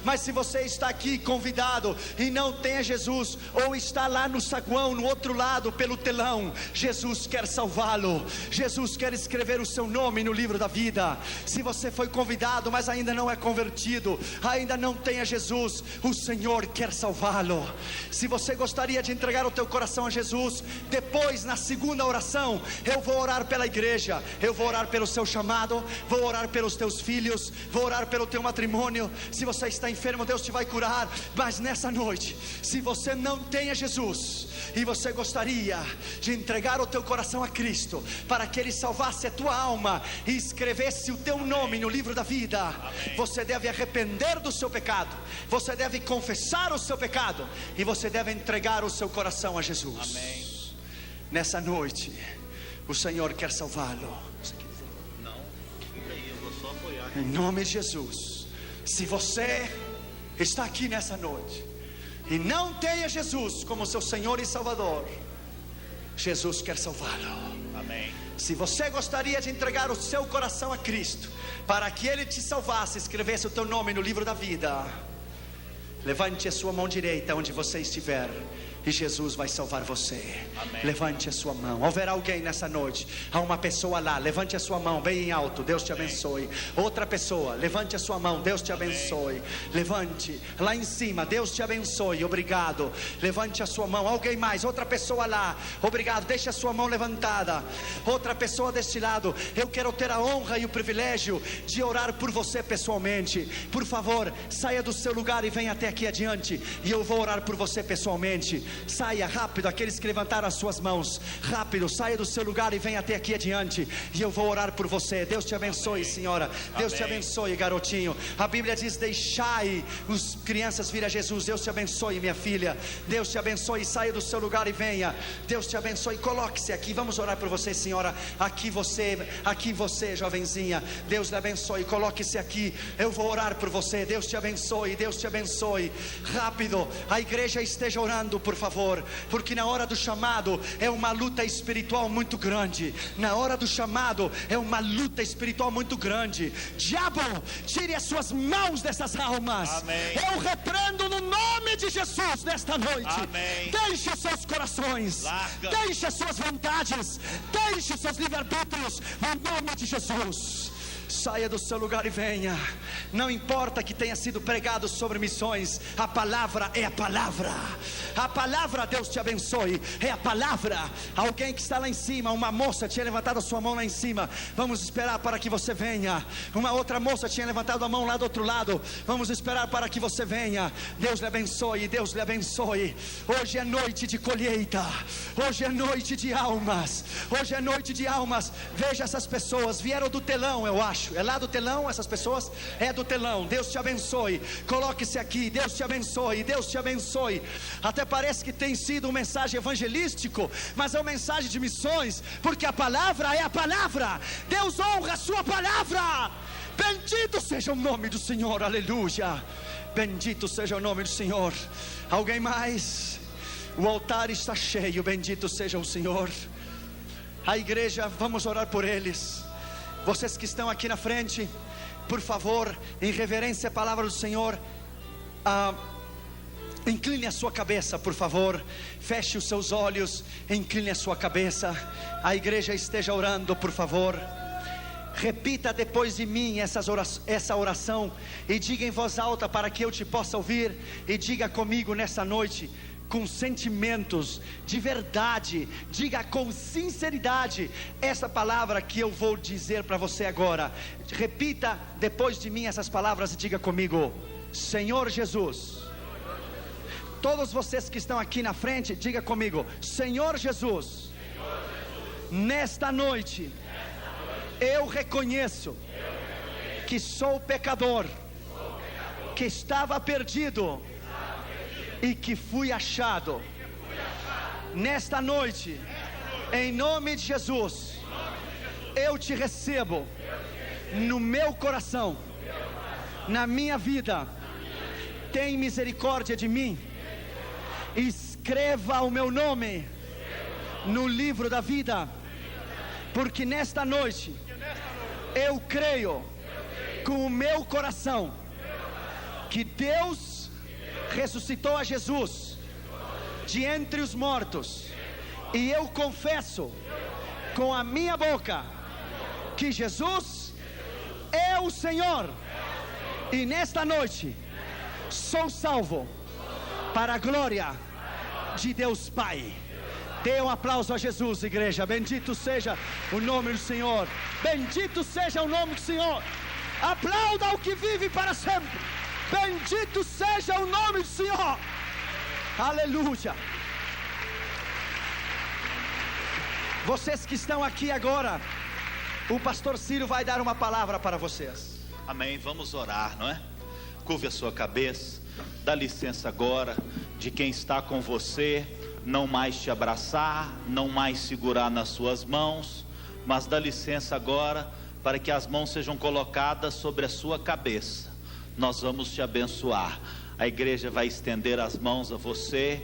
mas se você está aqui convidado e não tem Jesus, ou está lá no saguão, no outro lado, pelo telão, Jesus quer salvá-lo. Jesus quer escrever o seu nome no livro da vida. Se você foi convidado, mas ainda não é convertido, ainda não tem Jesus, o Senhor quer salvá-lo. Se você gostaria de entregar o teu coração a Jesus, depois na segunda oração, eu vou orar pela igreja, eu vou orar pelo seu chamado, vou orar pelos teus filhos, vou orar pelo teu matrimônio. Se você está enfermo, Deus te vai curar. Mas nessa noite, se você não tem a Jesus e você gostaria de entregar o teu coração a Cristo, para que Ele salvasse a tua alma e escrevesse o teu nome no livro da vida, amém, você deve arrepender do seu pecado, você deve confessar o seu pecado, e você deve entregar o seu coração a Jesus. Amém. Nessa noite, o Senhor quer salvá-lo. Em nome de Jesus. Se você está aqui nessa noite e não tem a Jesus como seu Senhor e Salvador, Jesus quer salvá-lo. Amém. Se você gostaria de entregar o seu coração a Cristo, para que Ele te salvasse, escrevesse o teu nome no livro da vida, levante a sua mão direita onde você estiver, e Jesus vai salvar você. Amém. Levante a sua mão. Houver alguém nessa noite, há uma pessoa lá, levante a sua mão bem alto, Deus te abençoe. Outra pessoa, levante a sua mão, Deus te abençoe. Levante, lá em cima, Deus te abençoe, obrigado. Levante a sua mão. Alguém mais, outra pessoa lá, obrigado, deixe a sua mão levantada. Outra pessoa deste lado, eu quero ter a honra e o privilégio de orar por você pessoalmente. Por favor, saia do seu lugar e venha até aqui adiante, e eu vou orar por você pessoalmente. Saia rápido, aqueles que levantaram as suas mãos, rápido, saia do seu lugar e venha até aqui adiante, e eu vou orar por você. Deus te abençoe, amém, senhora. Deus amém. Te abençoe, garotinho. A Bíblia diz: deixai as crianças vir a Jesus. Deus te abençoe, minha filha. Deus te abençoe, saia do seu lugar e venha. Deus te abençoe, coloque-se aqui, vamos orar por você, senhora. Aqui você, jovenzinha, Deus lhe abençoe, coloque-se aqui, eu vou orar por você. Deus te abençoe, Deus te abençoe. Rápido, a igreja esteja orando, por favor. favor, porque na hora do chamado é uma luta espiritual muito grande. Na hora do chamado é uma luta espiritual muito grande. Diabo, tire as suas mãos dessas almas. Amém. Eu repreendo no nome de Jesus nesta noite. Amém. Deixe os seus corações, Larga. deixe as suas vontades, deixe os seus livre-arbítrios no nome de Jesus. Saia do seu lugar e venha. Não importa que tenha sido pregado sobre missões, a palavra é a palavra. A palavra, Deus te abençoe, é a palavra. Alguém que está lá em cima, uma moça tinha levantado a sua mão lá em cima. Vamos esperar para que você venha. Uma outra moça tinha levantado a mão lá do outro lado. Vamos esperar para que você venha. Deus lhe abençoe, Deus lhe abençoe. Hoje é noite de colheita. Hoje é noite de almas. Hoje é noite de almas. Veja essas pessoas, vieram do telão, eu acho. É lá do telão essas pessoas? É do telão. Deus te abençoe. Coloque-se aqui. Deus te abençoe. Deus te abençoe. Até parece que tem sido uma mensagem evangelístico, mas é uma mensagem de missões, porque a palavra é a palavra. Deus honra a sua palavra. Bendito seja o nome do Senhor. Aleluia. Bendito seja o nome do Senhor. Alguém mais? O altar está cheio. Bendito seja o Senhor. A igreja, vamos orar por eles. Vocês que estão aqui na frente, por favor, em reverência à palavra do Senhor, incline a sua cabeça, por favor. Feche os seus olhos, incline a sua cabeça. A igreja esteja orando, por favor. Repita depois de mim essa oração e diga em voz alta para que eu te possa ouvir. E diga comigo nessa noite, com sentimentos de verdade, diga com sinceridade essa palavra que eu vou dizer para você agora. Repita depois de mim essas palavras e diga comigo: Senhor Jesus. Todos vocês que estão aqui na frente, diga comigo: Senhor Jesus, nesta noite eu reconheço que sou pecador, que estava perdido e que fui achado. Nesta noite, em nome de Jesus, eu te recebo no meu coração, na minha vida. Tem misericórdia de mim. Escreva o meu nome no livro da vida, porque nesta noite eu creio com o meu coração que Deus ressuscitou a Jesus de entre os mortos, e eu confesso com a minha boca que Jesus é o Senhor, e nesta noite sou salvo para a glória de Deus Pai. Dê um aplauso a Jesus, igreja. Bendito seja o nome do Senhor. Bendito seja o nome do Senhor. Aplauda o que vive para sempre. Bendito seja o nome do Senhor. Aleluia. Vocês que estão aqui agora, o pastor Ciro vai dar uma palavra para vocês. Amém, vamos orar, não é? Curve a sua cabeça. Dá licença agora de quem está com você, não mais te abraçar, não mais segurar nas suas mãos, mas dá licença agora para que as mãos sejam colocadas sobre a sua cabeça. Nós vamos te abençoar. A igreja vai estender as mãos a você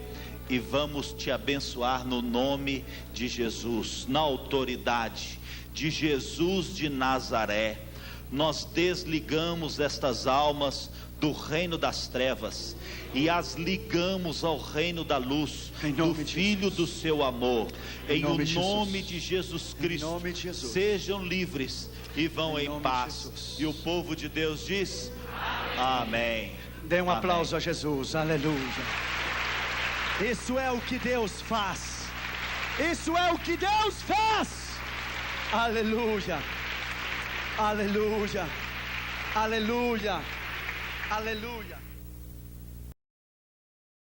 e vamos te abençoar no nome de Jesus, na autoridade de Jesus de Nazaré. Nós desligamos estas almas do reino das trevas e as ligamos ao reino da luz, do Filho do seu amor. Em o nome de Jesus Cristo, sejam livres e vão em paz. E o povo de Deus diz: amém. Dê um aplauso a Jesus. Aleluia. Isso é o que Deus faz. Isso é o que Deus faz. Aleluia. Aleluia. Aleluia. Aleluia.